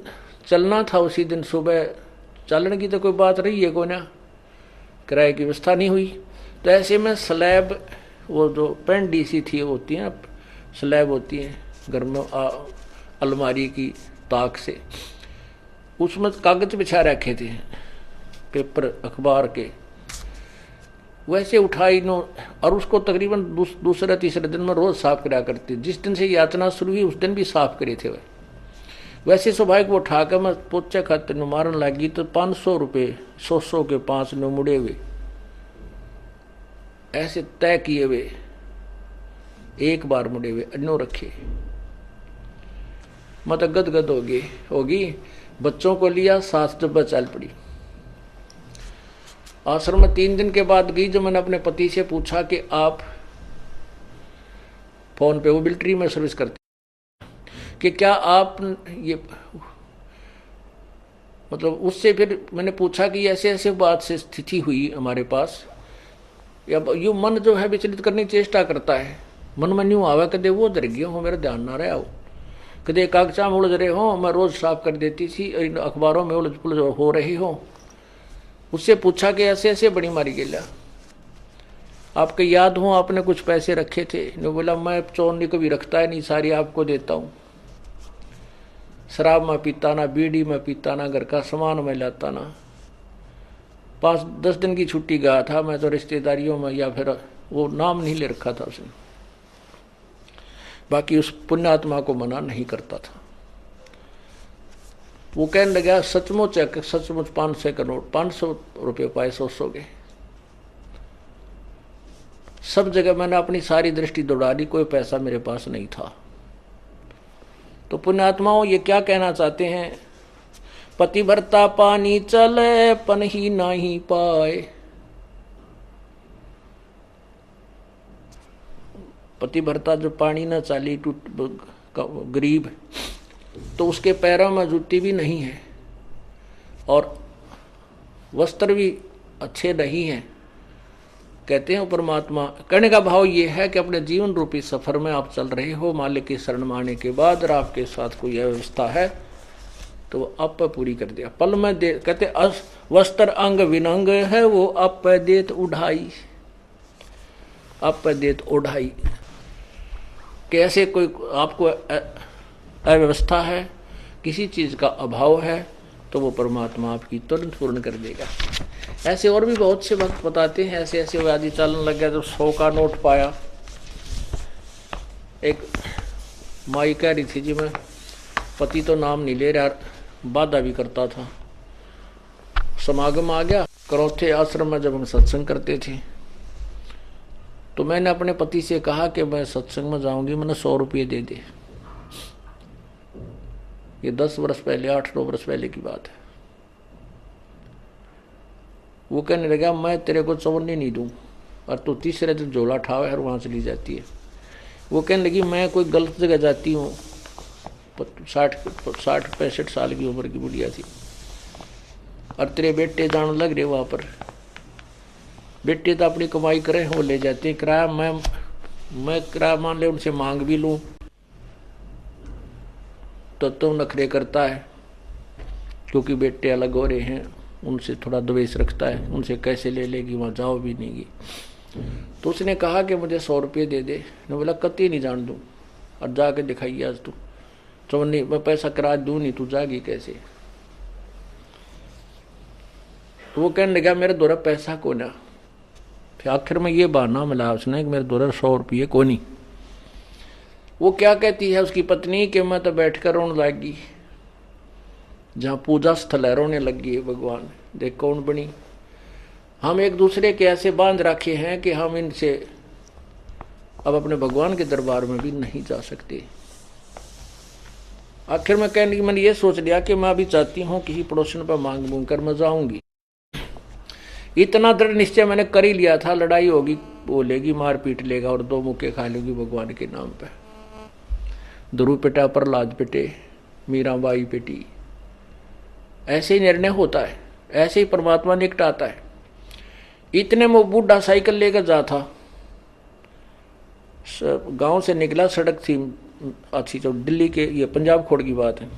Speaker 1: चलना था, उसी दिन सुबह चलने की तो कोई बात रही है को ना, किराए की व्यवस्था नहीं हुई। तो ऐसे में स्लैब, वो जो पेंडी सी थी होती है, स्लैब होती है घर में अलमारी की ताक से, उसमें कागज बिछा रखे थे पेपर अखबार के, वैसे उठाई नो और उसको तकरीबन दूसरे तीसरे दिन में रोज साफ करा करती। जिस दिन से यातना शुरू हुई उस दिन भी साफ करे थे वह। वैसे स्वाभाविक वो उठाकर मैं पोचे खाते मारन लगी तो 500 रुपये 100 के 5 नो मुड़े हुए ऐसे तय किए हुए, एक बार मुड़े हुए अन्नो रखे। मत गदगद होगी। बच्चों को लिया, सास जब चल पड़ी। आश्रम में 3 दिन के बाद गई, जो मैंने अपने पति से पूछा कि आप फोन पे, वो मिलिट्री में सर्विस करते, कि क्या आप ये मतलब उससे फिर मैंने पूछा कि ऐसे ऐसे बात से स्थिति हुई हमारे पास, या यू मन जो है विचलित करने की चेष्टा करता है। मन में न्यू आवा कदे वो डर गया हो, मेरा ध्यान ना रहा हो, कदे कागजा में उलझ रहे हो, मैं रोज साफ कर देती थी, अखबारों में उलझ पुलझ हो रही हो। उससे पूछा कि ऐसे ऐसे बड़ी मारी गेला, आपको याद हो आपने कुछ पैसे रखे थे? ने बोला मैं चोरनी को भी रखता है नहीं, सारी आपको देता हूँ। शराब में पीता ना, बीड़ी में पीता ना, घर का सामान में लाता ना। 5-10 दिन की छुट्टी गया था मैं तो रिश्तेदारियों में, या फिर वो नाम नहीं ले रखा था उसने, बाकी उस पुण्यात्मा को मना नहीं करता था। वो कहने लगा सचमुच 500 का नोट, 500 रुपये पाए 100 के। सब जगह मैंने अपनी सारी दृष्टि दौड़ा दी, कोई पैसा मेरे पास नहीं था। तो पुण्यात्माओं ये क्या कहना चाहते हैं? पतिव्रता पानी चले पन ही नहीं पाए। पतिव्रता जो पानी न चाली टूट गरीब, तो उसके पैरों में जूती भी नहीं है और वस्त्र भी अच्छे नहीं हैं। कहते हैं परमात्मा, कहने का भाव ये है कि अपने जीवन रूपी सफर में आप चल रहे हो, मालिक की शरण में आने के बाद और आपके साथ कोई व्यवस्था है तो वो आप पर पूरी कर दिया। पल में दे, कहते वस्त्र अंग विनंग है, वो आप पे देत उढ़ाई, आप पे देत उढ़ाई। कैसे कोई आपको अव्यवस्था है, किसी चीज का अभाव है, तो वो परमात्मा आपकी तुरंत पूर्ण कर देगा। ऐसे और भी बहुत से भक्त बताते हैं, ऐसे ऐसे व्याधि चलन लग गया। जब 100 का नोट पाया, एक माई कह रही थी जी मैं पति तो नाम नहीं ले रहा, बाधा भी करता था। समागम आ गया, करौथे आश्रम में जब हम सत्संग करते थे तो मैंने अपने पति से कहा कि मैं सत्संग में जाऊंगी, मैंने 100 रुपये दे दे। ये 10 वर्ष पहले, 8-9 वर्ष पहले की बात है। वो कहने लगा मैं तेरे को चवन्नी नहीं दूं और तू तीसरे दिन झोला ठावे और वहां चली जाती है। वो कहने लगी मैं कोई गलत जगह जाती हूँ, 60-65 साल की उम्र की बुढ़िया थी, और तेरे बेटे जान लग रहे वहां पर। बेटे तो अपनी कमाई करे, वो ले जाते हैं किराया, मैं किराया मान ले उनसे मांग भी लूं तो तुम नखरे करता है, क्योंकि बेटे अलग हो रहे हैं, उनसे थोड़ा द्वेष रखता है, उनसे कैसे ले लेगी, वहाँ जाओ भी नहीं। तो उसने कहा कि मुझे 100 रुपये दे दे। ने बोला कति नहीं जान दूँ, और जाके दिखाइए आज तू। तो नहीं, मैं पैसा किराया दूँ नहीं, तू जागी कैसे? तो वो कहने लगा मेरे द्वारा पैसा को ना। फिर आखिर में ये बहाना मिला उसने कि मेरे द्वारा 100 रुपये को नहीं। वो क्या कहती है उसकी पत्नी कि मैं तो बैठ कर रोने लगी, जहाँ पूजा स्थल है रोने लगी है, भगवान देख कौन बनी। हम एक दूसरे के ऐसे बांध रखे हैं कि हम इनसे अब अपने भगवान के दरबार में भी नहीं जा सकते। आखिर में कहने की मैंने ये सोच लिया कि मैं अभी चाहती हूँ किसी पड़ोसन पर मांग मूंग कर मैं जाऊंगी। इतना दृढ़ निश्चय मैंने कर ही लिया था, लड़ाई होगी, बोलेगी, मार पीट लेगा और 2 मुक्के खा लेगी भगवान के नाम पे। ध्रुव पिटा, प्रहलाद पिटे, मीराबाई पिटी, ऐसे ही निर्णय होता है। ऐसे ही परमात्मा निकटाता है। इतने में वो बूढ़ा साइकिल लेकर जा था, गांव से निकला, सड़क थी अच्छी, जो दिल्ली के, ये पंजाब खोड़ की बात है,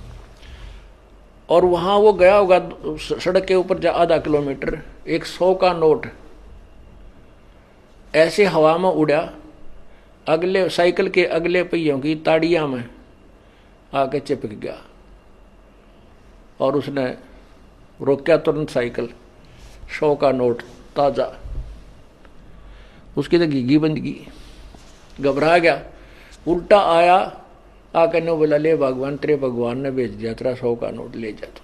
Speaker 1: और वहां वो गया होगा सड़क के ऊपर आधा किलोमीटर, एक 100 का नोट ऐसे हवा में उड़ा, अगले साइकिल के अगले पहियों की ताड़ियां में आके चिपक गया, और उसने रोका तुरंत साइकिल। 100 का नोट ताजा, उसकी तो घीघी बंद की, घबरा गया, उल्टा आया, आकर ने बोला ले भगवान, तेरे भगवान ने भेज दिया, तेरा 100 का नोट ले जा तो।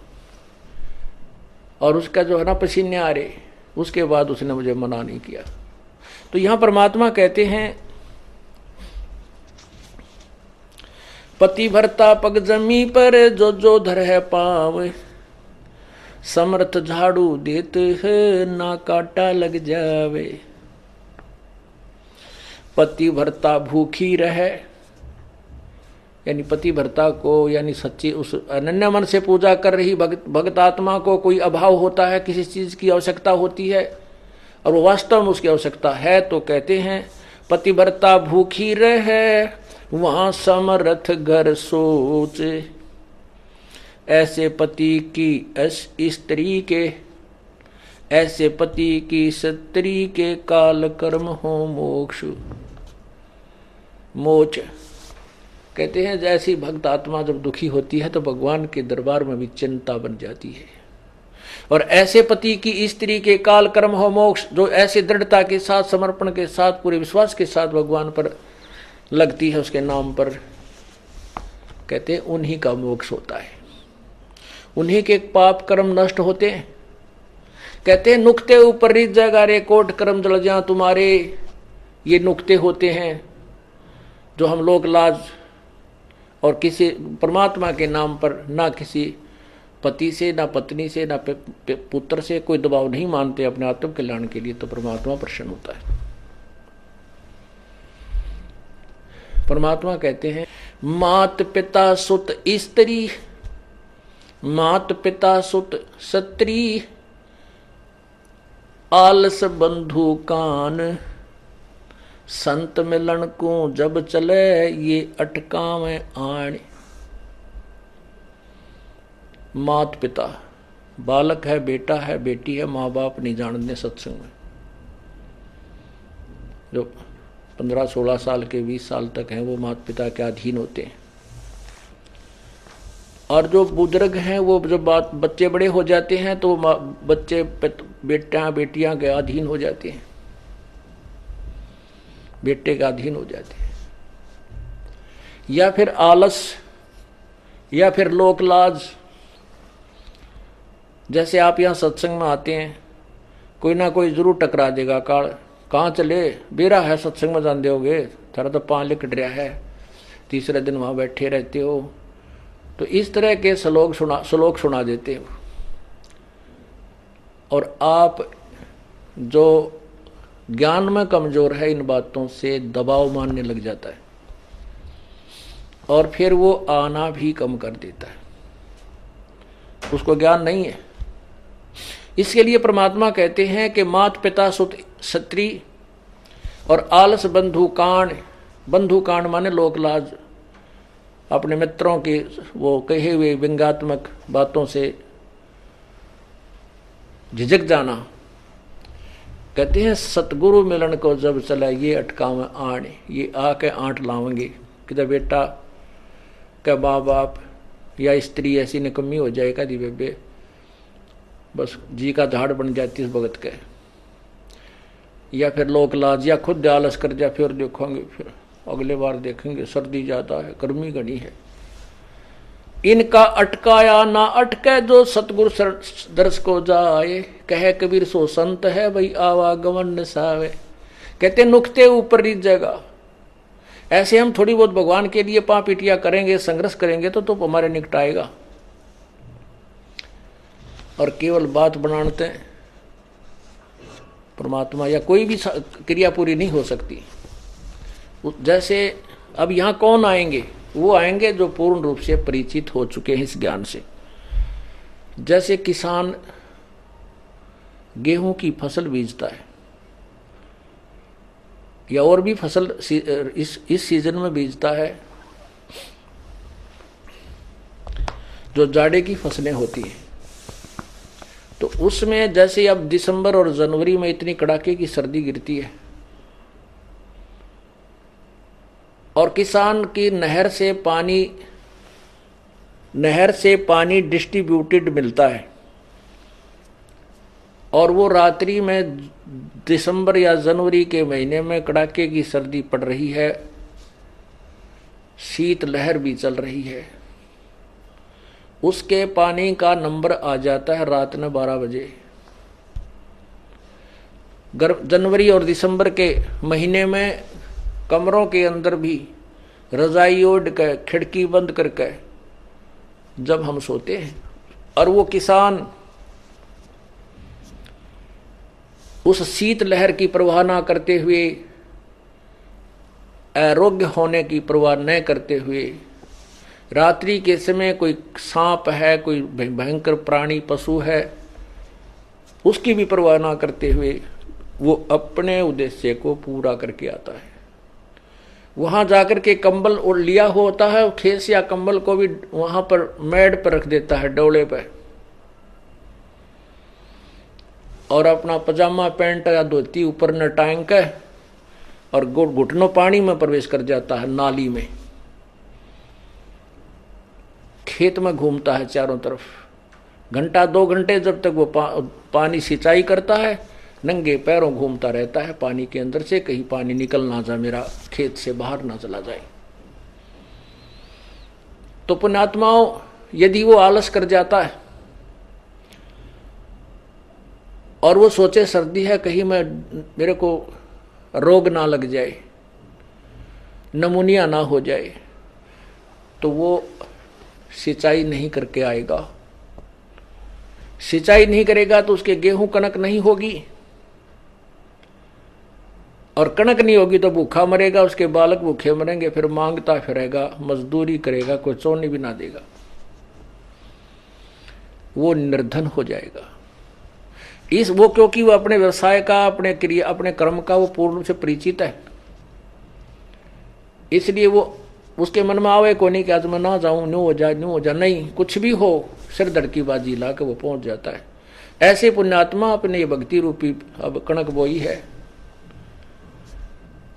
Speaker 1: और उसका जो है ना पसीने आ रहे, उसके बाद उसने मुझे मना नहीं किया। तो यहां परमात्मा कहते हैं पति भरता पग जमी पर जो जो धर है पाव, समर्थ झाड़ू देते है ना काटा लग जावे। पति भरता भूखी रहे, यानी पति भरता को, यानी सच्ची उस अनन्य मन से पूजा कर रही भक्त आत्मा को कोई अभाव होता है, किसी चीज की आवश्यकता होती है और वो वास्तव में उसकी आवश्यकता है, तो कहते हैं पति भरता भूखी रहे वहां समर्थ घर सोच। ऐसे पति की स्त्री के, ऐसे पति की स्त्री के काल कर्म हो मोक्ष। मोच कहते हैं जैसी भक्त आत्मा जब दुखी होती है तो भगवान के दरबार में भी चिंता बन जाती है। और ऐसे पति की स्त्री के काल कर्म हो मोक्ष, जो ऐसे दृढ़ता के साथ, समर्पण के साथ, पूरे विश्वास के साथ भगवान पर लगती है, उसके नाम पर, कहते हैं उन्हीं का मोक्ष होता है, उन्हीं के पाप कर्म नष्ट होते हैं। कहते हैं नुक्ते ऊपर रिच जगह रे कोट कर्म जल जा तुम्हारे। ये नुक्ते होते हैं जो हम लोग लाज और किसी परमात्मा के नाम पर ना किसी पति से, ना पत्नी से, ना पुत्र से कोई दबाव नहीं मानते अपने आत्म कल्याण के लिए, तो परमात्मा प्रसन्न होता है। परमात्मा कहते हैं मात पिता सुत स्त्री, मात पिता सुत स्त्री, आलस बंधु कान, संत मिलन को जब चले ये अटकावे आण। मात पिता, बालक है, बेटा है, बेटी है, माँ बाप नहीं जानते सत्संग में, जो 15-16 साल के 20 साल तक हैं वो माता पिता के अधीन होते हैं। और जो बुजुर्ग हैं वो जब बच्चे बड़े हो जाते हैं तो बच्चे बेटा बेटियां के अधीन हो जाते हैं, बेटे के अधीन हो जाते हैं, या फिर आलस, या फिर लोक लाज। जैसे आप यहाँ सत्संग में आते हैं, कोई ना कोई जरूर टकरा देगा, कहाँ चले, बेरा है सत्संग में जान दोगे, थारा तो पाँव लिकट रहा है, तीसरे दिन वहाँ बैठे रहते हो। तो इस तरह के श्लोक सुना देते हो, और आप जो ज्ञान में कमजोर है इन बातों से दबाव मानने लग जाता है, और फिर वो आना भी कम कर देता है, उसको ज्ञान नहीं है। इसके लिए परमात्मा कहते हैं कि मात पिता सुत स्त्री और आलस बंधु कांड। बंधु कांड माने लोक लाज, अपने मित्रों के वो कहे हुए व्यंग्यात्मक बातों से झिझक जाना। कहते हैं सतगुरु मिलन को जब चला ये अटकावे आण, ये आके आंट लावेंगे कि बेटा क्या माँ बाप या स्त्री ऐसी निकम्मी हो जाएगा दी बेबे, बस जी का झाड़ बन जाती इस भगत के, या फिर लोक लाज, या खुद आलस कर जा, फिर देखोगे, फिर अगले बार देखेंगे, सर्दी ज्यादा है, गर्मी घनी है। इनका अटकाया ना अटके जो सतगुरु दर्श को जाए, कहे कबीर सो संत है भाई आवागमन निसावे। कहते नुक्ते ऊपर रीत जगह। ऐसे हम थोड़ी बहुत भगवान के लिए पापीटियां करेंगे, संघर्ष करेंगे तो हमारे निकट आएगा, और केवल बात बनाते परमात्मा या कोई भी क्रिया पूरी नहीं हो सकती। जैसे अब यहाँ कौन आएंगे, वो आएंगे जो पूर्ण रूप से परिचित हो चुके हैं इस ज्ञान से। जैसे किसान गेहूं की फसल बीजता है या और भी फसल इस सीजन में बीजता है, जो जाड़े की फसलें होती हैं। तो उसमें जैसे अब दिसंबर और जनवरी में इतनी कड़ाके की सर्दी गिरती है और किसान की नहर से पानी डिस्ट्रीब्यूटेड मिलता है और वो रात्रि में दिसंबर या जनवरी के महीने में कड़ाके की सर्दी पड़ रही है, शीत लहर भी चल रही है, उसके पानी का नंबर आ जाता है रात में 12 बजे। जनवरी और दिसंबर के महीने में कमरों के अंदर भी रजाई ओढ़ कर खिड़की बंद करके जब हम सोते हैं और वो किसान उस शीत लहर की परवाह ना करते हुए, आरोग्य होने की परवाह न करते हुए, रात्रि के समय कोई सांप है, कोई भयंकर प्राणी पशु है, उसकी भी परवाह ना करते हुए वो अपने उद्देश्य को पूरा करके आता है। वहां जाकर के कंबल और लिया होता है, खेस या कंबल को भी वहां पर मेड पर रख देता है, डोले पर, और अपना पजामा पैंट या धोती ऊपर न टांग के और घुटनों पानी में प्रवेश कर जाता है, नाली में। खेत में घूमता है चारों तरफ, घंटा 2 घंटे जब तक वो पानी सिंचाई करता है, नंगे पैरों घूमता रहता है पानी के अंदर से, कहीं पानी निकल ना जाए, मेरा खेत से बाहर ना चला जाए। तो पुण्यात्माओं, यदि वो आलस कर जाता है और वो सोचे सर्दी है, कहीं मेरे को रोग ना लग जाए, नमूनिया ना हो जाए, तो वो सिंचाई नहीं करके आएगा। सिंचाई नहीं करेगा तो उसके गेहूं कनक नहीं होगी, और कनक नहीं होगी तो भूखा मरेगा, उसके बालक भूखे मरेंगे, फिर मांगता फिरेगा, मजदूरी करेगा, कोई चोनी भी ना देगा, वो निर्धन हो जाएगा। वो क्योंकि वो अपने व्यवसाय का, अपने क्रिया, अपने कर्म का वो पूर्ण रूप से परिचित है, इसलिए वो उसके मन में आवे को नहीं कि आज मैं ना जाऊं, न्यू हो जाए, नहीं, कुछ भी हो, सिर धड़ की बाजी ला के वो पहुंच जाता है। ऐसे पुण्यात्मा अपने ये भक्ति रूपी अब कणक बोई है,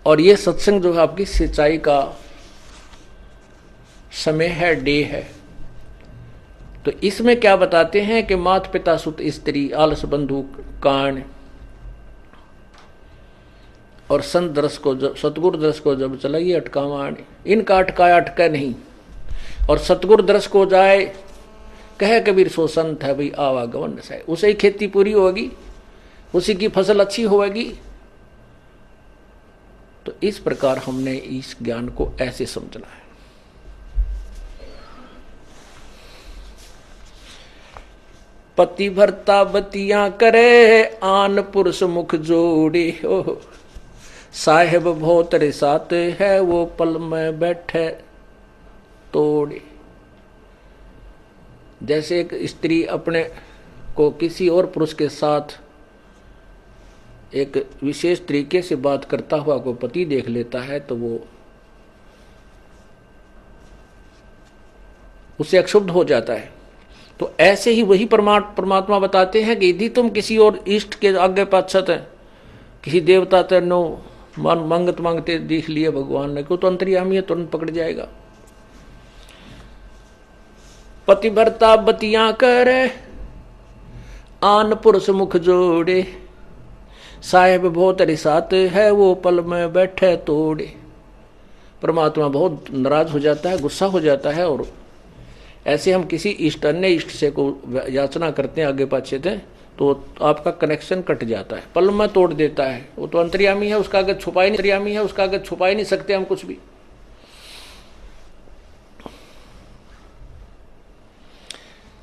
Speaker 1: और ये सत्संग जो है आपकी सिंचाई का समय है, डे है। तो इसमें क्या बताते हैं कि माता पिता सुत स्त्री आलस बंधु कान और संत दरस को जब, सतगुरु दरस को जब चलाइए अटकावान, इनका अटकाया अटका नहीं, और सतगुरु दरस को जाए कहे कबीर सो संत है भाई आवागमन से, उसे ही खेती पूरी होगी, उसी की फसल अच्छी होगी। तो इस प्रकार हमने इस ज्ञान को ऐसे समझना है। पति भरता बतियां करे, आन पुरुष मुख जोड़े, ओ साहेब भोतरे साथ है, वो पल में बैठे तोड़े। जैसे एक स्त्री अपने को किसी और पुरुष के साथ एक विशेष तरीके से बात करता हुआ को पति देख लेता है, तो वो उससे अक्षुब्ध हो जाता है। तो ऐसे ही वही परमात्मा बताते हैं कि यदि तुम किसी और इष्ट के आगे पाछत है, किसी देवता ते नो मांगत मांगते देख लिया भगवान ने, क्यों तो अंतर्यामी है, तुरंत पकड़ जाएगा। पति भरता बतियां करे, आन पुरुष मुख जोड़े, साहेब बहुत रिसात है, वो पल में बैठे तोड़े। परमात्मा बहुत नाराज हो जाता है, गुस्सा हो जाता है, और ऐसे हम किसी इष्ट अन्य इष्ट से को याचना करते हैं आगे पाछे थे, तो आपका कनेक्शन कट जाता है, पल में तोड़ देता है। वो तो अंतर्यामी है, उसका आगे छुपा ही नहीं, अंतर्यामी है, उसका आगे छुपा ही नहीं सकते हम कुछ भी।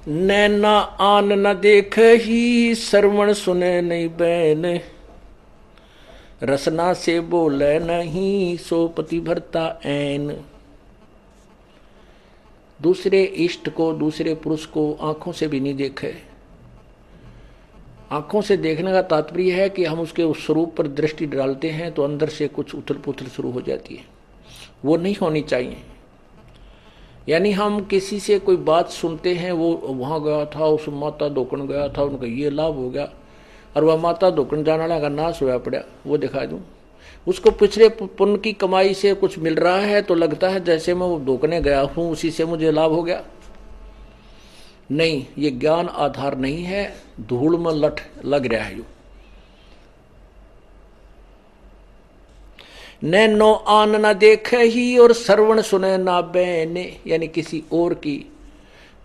Speaker 1: नैना आन न देख ही, श्रवण सुने नहीं बैन, रसना से बोले नहीं, सो पति भरता ऐन। दूसरे इष्ट को, दूसरे पुरुष को आंखों से भी नहीं देखे, आंखों से देखने का तात्पर्य है कि हम उसके उस स्वरूप पर दृष्टि डालते हैं तो अंदर से कुछ उथल पुथल शुरू हो जाती है, वो नहीं होनी चाहिए। यानी हम किसी से कोई बात सुनते हैं, वो वहाँ गया था, उस माता धोकन गया था, उनका ये लाभ हो गया, और वह माता धोकन जाने वाला का नाश हुआ पड़ा, वो दिखा दूँ। उसको पिछले पुण्य की कमाई से कुछ मिल रहा है तो लगता है जैसे मैं वो धोकने गया हूँ उसी से मुझे लाभ हो गया। नहीं, ये ज्ञान आधार नहीं है, धूल में लठ लग रहा है। नैनो आन न देखे ही और श्रवण सुने ना बैने, यानी किसी और की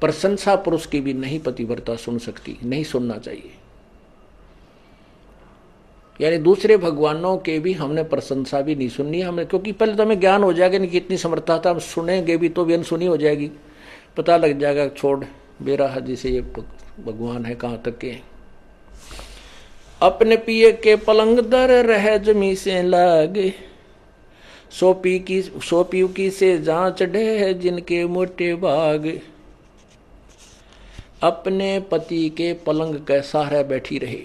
Speaker 1: प्रशंसा पुरुष की भी नहीं पतिव्रता सुन सकती, नहीं सुनना चाहिए। यानी दूसरे भगवानों के भी हमने प्रशंसा भी नहीं सुननी हमें, क्योंकि पहले तो हमें ज्ञान हो जाएगा नहीं कितनी समर्था था, हम सुनेंगे भी तो भी अनसुनी हो जाएगी, पता लग जाएगा छोड़ बेरा हाजी से ये भगवान है कहाँ तक के। अपने पिए के पलंग दर रह जमी से लागे, सोपी की से जांच डे जिनके मोटे भाग। अपने पति के पलंग के सहारे बैठी रहे,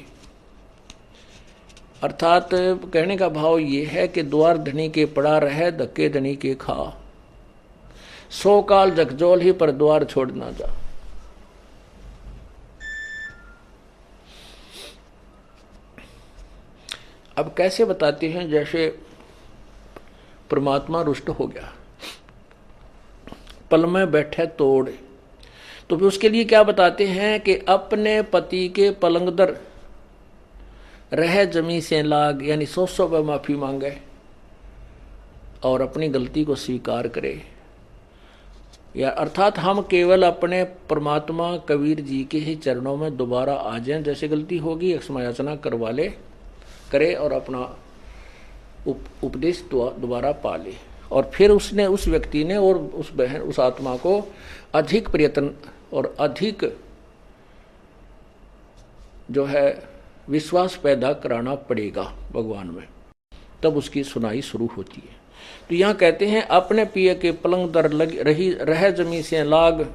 Speaker 1: अर्थात कहने का भाव ये है कि द्वार धनी के पड़ा रहे धक्के धनी के खा, 100 काल जगजोल ही पर द्वार छोड़ ना जा। अब कैसे बताते हैं, जैसे परमात्मा रुष्ट हो गया, पल में बैठे तोड़, तो फिर उसके लिए क्या बताते हैं कि अपने पति के पलंग दर रह जमी से लाग, यानी 100 बार माफी मांगे और अपनी गलती को स्वीकार करे। या अर्थात हम केवल अपने परमात्मा कबीर जी के ही चरणों में दोबारा आ जाएं, जैसे गलती होगी क्षमायाचना करवा ले करे और अपना उपदेश दोबारा पा ले, और फिर उसने उस व्यक्ति ने और उस बहन उस आत्मा को अधिक प्रयत्न और अधिक जो है विश्वास पैदा कराना पड़ेगा भगवान में, तब उसकी सुनाई शुरू होती है। तो यहाँ कहते हैं अपने पिए के पलंग दर रह जमी से लाग,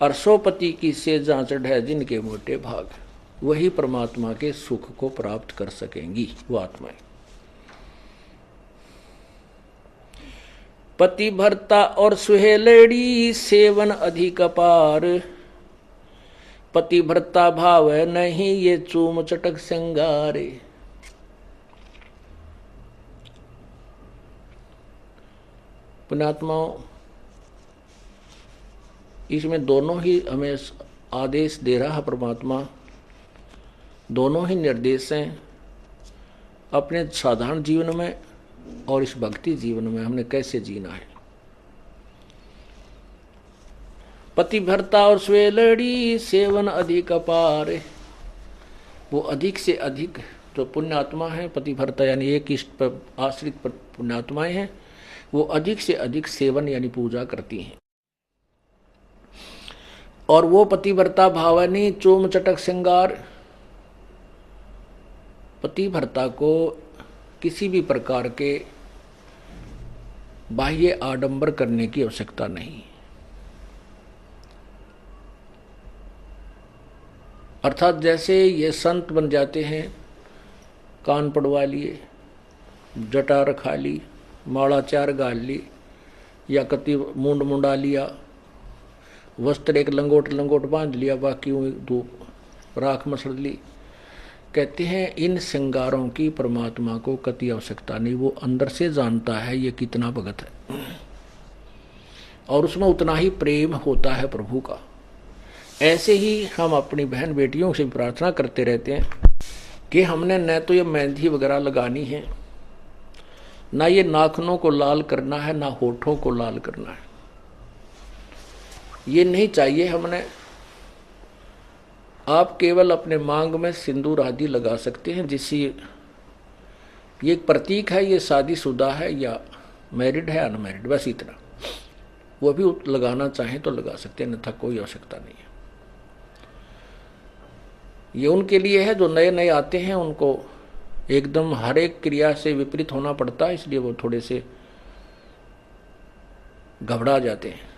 Speaker 1: और सोपति की से जांच है जिनके मोटे भाग, वही परमात्मा के सुख को प्राप्त कर सकेंगी वो आत्माएं। पति भरता और सुहेलड़ी सेवन अधिक अपार, पति भरता भाव नहीं ये चूम चटक श्रृंगारे। पुण्यात्माओं, इसमें दोनों ही हमें आदेश दे रहा है परमात्मा, दोनों ही निर्देश हैं। अपने साधारण जीवन में और इस भक्ति जीवन में हमने कैसे जीना है। पति भरता और स्वेलड़ी सेवन अधिक अपार, वो अधिक से अधिक जो पुण्यात्मा है, पति भरता यानी एक इष्ट पर आश्रित पर पुण्यात्माएं हैं, वो अधिक से अधिक सेवन यानी पूजा करती हैं। और वो पतिव्रता भावनी चोम चटक श्रृंगार, पतिव्रता को किसी भी प्रकार के बाह्य आडंबर करने की आवश्यकता नहीं, अर्थात जैसे ये संत बन जाते हैं, कान पड़वा लिए, जटा रखा ली, माला 4 गाल ली, या कति मुंड मुंडा लिया, वस्त्र एक लंगोट बांध लिया, बाकी दो राख मसड़ ली। कहते हैं इन श्रृंगारों की परमात्मा को कति आवश्यकता नहीं, वो अंदर से जानता है ये कितना भगत है, और उसमें उतना ही प्रेम होता है प्रभु का। ऐसे ही हम अपनी बहन बेटियों से प्रार्थना करते रहते हैं कि हमने न तो ये मेहंदी वगैरह लगानी है, ना ये नाखूनों को लाल करना है, ना होठों को लाल करना है, ये नहीं चाहिए हमने। आप केवल अपने मांग में सिंदूर आदि लगा सकते हैं, जिससे ये एक प्रतीक है, ये शादीशुदा है या मैरिड है अनमैरिड, बस इतना। वो भी लगाना चाहें तो लगा सकते हैं, अन्यथा कोई आवश्यकता नहीं है। ये उनके लिए है जो नए नए आते हैं, उनको एकदम हर एक क्रिया से विपरीत होना पड़ता है, इसलिए वो थोड़े से घबरा जाते हैं।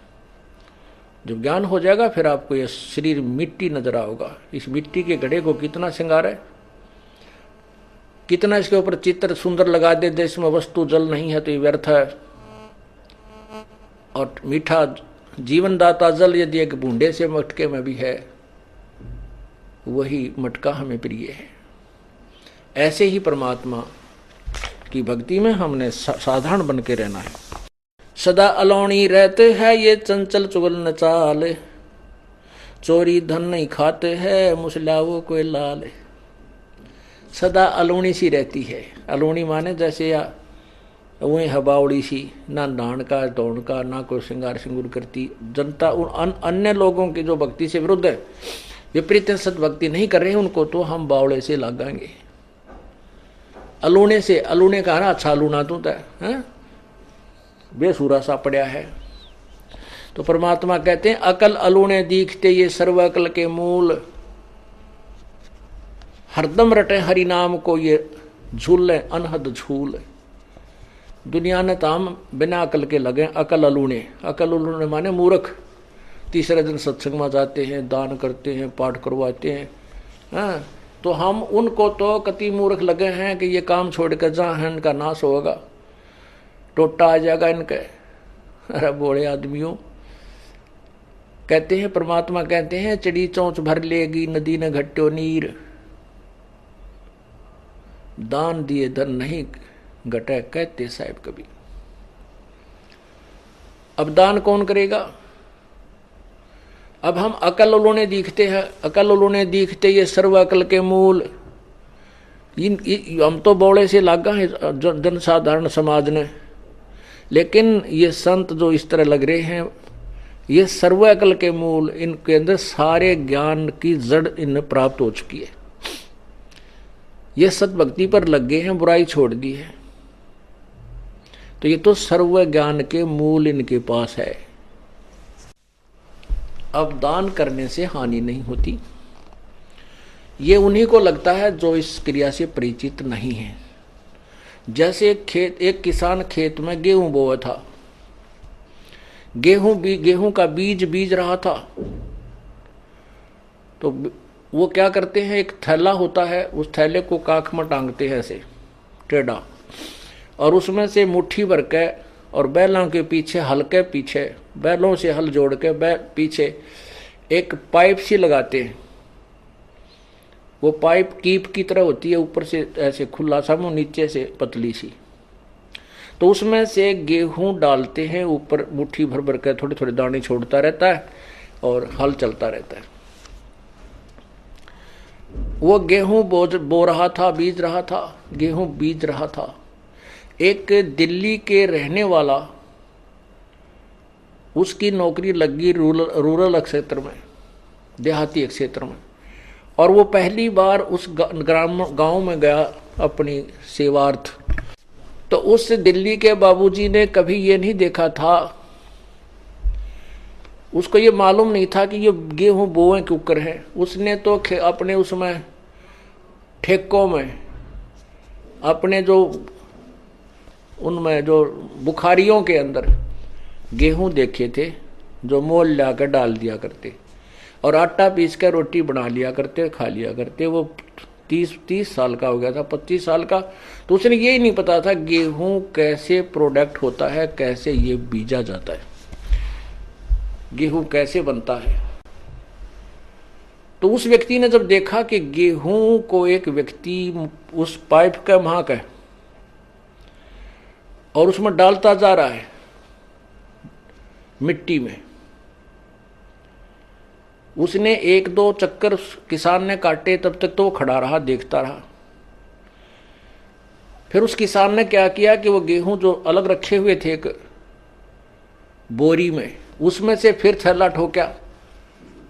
Speaker 1: जब ज्ञान हो जाएगा फिर आपको यह शरीर मिट्टी नजर आओगा। इस मिट्टी के घड़े को कितना श्रृंगार है, कितना इसके ऊपर चित्र सुंदर लगा दे, देश में वस्तु जल नहीं है तो ये व्यर्थ है। और मीठा जीवनदाता जल यदि एक बूंदे से मटके में भी है, वही मटका हमें प्रिय है। ऐसे ही परमात्मा की भक्ति में हमने साधारण बन के रहना है। सदा अलौणी रहते हैं ये चंचल चुगल न चाल, चोरी धन नहीं खाते हैं मुसलाओ कोई लाल। सदा अलौणी सी रहती है। अलौणी माने जैसे या वही हबावड़ी सी, ना नान का दौड़ का, ना कोई श्रृंगार सिंगूर करती जनता। उन अन्य लोगों की जो भक्ति से विरुद्ध है, विपरीत सद्भक्ति नहीं कर रहे, उनको तो हम बावड़े से लगाएंगे। अलूने से, अलूने कहा ना अच्छा लूना तू है, बेसूरा सा पड़ा है। तो परमात्मा कहते हैं अकल अलूने दीखते ये सर्व अकल के मूल, हरदम रटे हरि नाम को ये झूले अनहद झूल। दुनिया ने तो हम बिना अकल के लगे अकल अलूने। अकल अलूने माने मूर्ख। तीसरे दिन सत्संग में जाते हैं, दान करते हैं, पाठ करवाते हैं, हाँ, तो हम उनको तो कति मूर्ख लगे हैं कि ये काम छोड़ कर जहाँ है इनका नाश होगा, टोटा आ जाएगा इनके। अरे बोले आदमियों, कहते हैं परमात्मा कहते हैं चिड़ी चौंच भर लेगी नदी ने घट्यो नीर, दान दिए धन नहीं घटे कहते साहिब कभी। अब दान कौन करेगा? अब हम अकल उन्होंने दिखते हैं, अकल उन्होंने दिखते ये सर्व अकल के मूल। हम तो बौड़े से लागा है जनसाधारण समाज ने, लेकिन ये संत जो इस तरह लग रहे हैं, ये सर्व अकल के मूल, इनके अंदर सारे ज्ञान की जड़ इन्हें प्राप्त हो चुकी है। ये सद्भक्ति पर लग गए हैं, बुराई छोड़ दी है, तो ये तो सर्व ज्ञान के मूल इनके पास है। अब दान करने से हानि नहीं होती, ये उन्हीं को लगता है जो इस क्रिया से परिचित नहीं है। जैसे एक किसान खेत में गेहूं बोया था, गेहूं का बीज बीज रहा था, तो वो क्या करते हैं, एक थैला होता है, उस थैले को काख में टांगते हैं ऐसे टेढ़ा, और उसमें से मुट्ठी भर के और बैलों के पीछे, हल्के पीछे बैलों से हल जोड़ के पीछे एक पाइप सी लगाते हैं। वो पाइप कीप की तरह होती है, ऊपर से ऐसे खुला सा मुंह, नीचे से पतली सी, तो उसमें से गेहूं डालते हैं ऊपर, मुट्ठी भर भर के थोड़े थोड़े दाने छोड़ता रहता है और हल चलता रहता है। वो गेहूं बो रहा था, बीज रहा था, गेहूं बीज रहा था। एक दिल्ली के रहने वाला, उसकी नौकरी लगी रूरल क्षेत्र में, देहाती क्षेत्र में, और वो पहली बार उस गांव में गया अपनी सेवार्थ। तो उस दिल्ली के बाबूजी ने कभी ये नहीं देखा था, उसको ये मालूम नहीं था कि ये गेहूं बोए कुकर है। उसने तो अपने उसमें ठेकों में, अपने जो उनमें जो बुखारियों के अंदर गेहूं देखे थे, जो मोल लाकर डाल दिया करते और आटा पीस कर रोटी बना लिया करते, खा लिया करते। वो 30 साल का हो गया था, 25 साल का, तो उसने यही नहीं पता था गेहूं कैसे प्रोडक्ट होता है, कैसे ये बीजा जाता है, गेहूं कैसे बनता है। तो उस व्यक्ति ने जब देखा कि गेहूं को एक व्यक्ति उस पाइप का महक है और उसमें डालता जा रहा है मिट्टी में, उसने 1-2 चक्कर किसान ने काटे, तब तक तो वो खड़ा रहा, देखता रहा। फिर उस किसान ने क्या किया कि वो गेहूं जो अलग रखे हुए थे एक बोरी में, उसमें से फिर थैला ठोका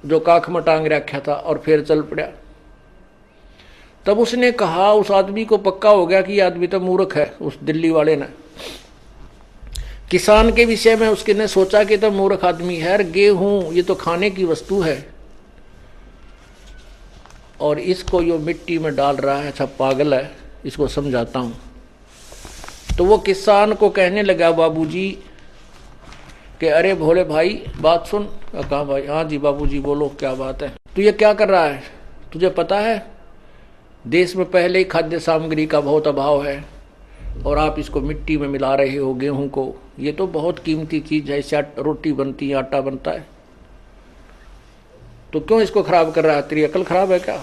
Speaker 1: जो काख में टांग रखा था और फिर चल पड़ा। तब उसने कहा, उस आदमी को पक्का हो गया कि ये आदमी तो मूर्ख है। उस दिल्ली वाले ने किसान के विषय में उसके ने सोचा कि तो मूर्ख आदमी है, गेहूं ये तो खाने की वस्तु है और इसको यो मिट्टी में डाल रहा है, अच्छा पागल है, इसको समझाता हूं। तो वो किसान को कहने लगा, बाबूजी कि अरे भोले भाई बात सुन। कहा भाई, हाँ जी बाबूजी बोलो क्या बात है। तू ये क्या कर रहा है? तुझे पता है देश में पहले ही खाद्य सामग्री का बहुत अभाव है और आप इसको मिट्टी में मिला रहे हो गेहूं को। ये तो बहुत कीमती चीज है, इससे रोटी बनती है, आटा बनता है, तो क्यों इसको खराब कर रहा है? तेरी अकल खराब है क्या?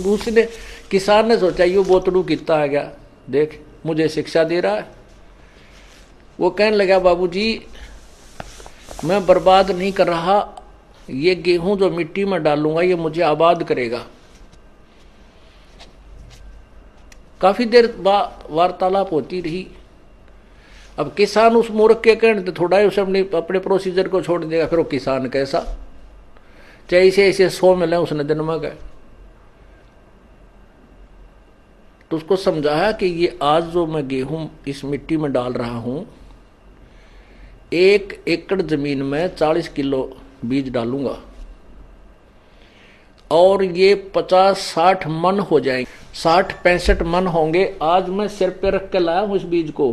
Speaker 1: उसने किसान ने सोचा ये बोतड़ू कितना आ गया, देख मुझे शिक्षा दे रहा है। वो कहने लगा बाबूजी मैं बर्बाद नहीं कर रहा, ये गेहूं जो मिट्टी में डालूंगा ये मुझे आबाद करेगा। काफी देर वार्तालाप होती रही। अब किसान उस मूर्ख के कहने थोड़ा ही उसे अपने प्रोसीजर को छोड़ देगा, फिर वो किसान कैसा, चाहे इसे ऐसे 100 मिले उसने दिन में गए। तो उसको समझाया कि ये आज जो मैं गेहूं इस मिट्टी में डाल रहा हूं, 1 एकड़ जमीन में 40 किलो बीज डालूंगा और ये 50-60 मन हो जाएंगे, 60-65 मन होंगे। आज मैं सिर पे रख कर लाया हूं इस बीज को,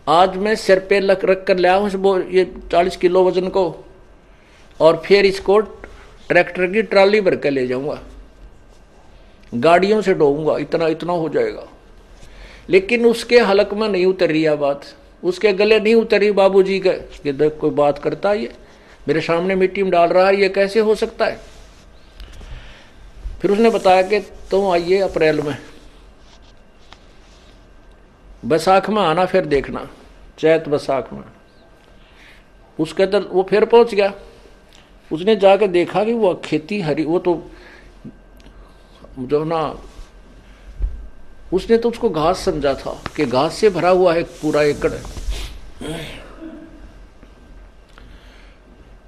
Speaker 1: आज मैं सिर पे रख कर लाया हूं ये 40 किलो वजन को, और फिर इसको ट्रैक्टर की ट्राली भर के ले जाऊंगा, गाड़ियों से ढोऊंगा, इतना इतना हो जाएगा। लेकिन उसके हलक में नहीं उतर रही बात, उसके गले नहीं उतरी बाबूजी के कि देख कोई बात करता है, ये मेरे सामने मिट्टी में डाल रहा है, ये कैसे हो सकता है। फिर उसने बताया कि तुम आइए अप्रैल में, बैसाख में आना, फिर देखना चैत बैसाख में। उसके तो वो फिर पहुंच गया। उसने जाकर देखा कि वो खेती हरी, वो तो जो ना उसने तो उसको घास समझा था कि घास से भरा हुआ है पूरा एकड़।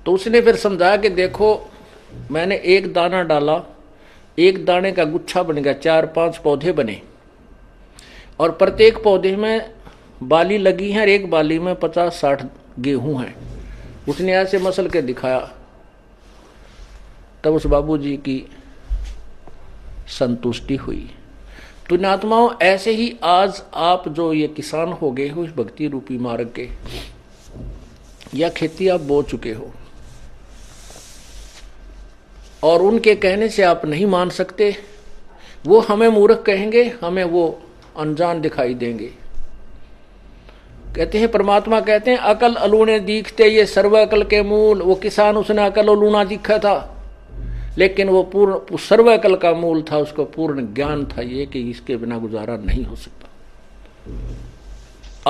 Speaker 1: तो उसने फिर समझाया कि देखो मैंने एक दाना डाला, एक दाने का गुच्छा बन गया, 4-5 पौधे बने और प्रत्येक पौधे में बाली लगी है, एक बाली में 50-60 गेहूं हैं। उसने ऐसे मसल के दिखाया। तब उस बाबूजी की संतुष्टि हुई। पुण्यात्माओं, ऐसे ही आज आप जो ये किसान हो गए हो इस भक्ति रूपी मार्ग के, या खेती आप बो चुके हो और उनके कहने से आप नहीं मान सकते, वो हमें मूर्ख कहेंगे, हमें वो अनजान दिखाई देंगे। कहते हैं परमात्मा कहते हैं अकल अलूणे दिखते ये सर्व अकल के मूल। वो किसान उसने अकल अलूना दिखा था, लेकिन वो पूर्ण सर्व अकल का मूल था, उसको पूर्ण ज्ञान था ये कि इसके बिना गुजारा नहीं हो सकता।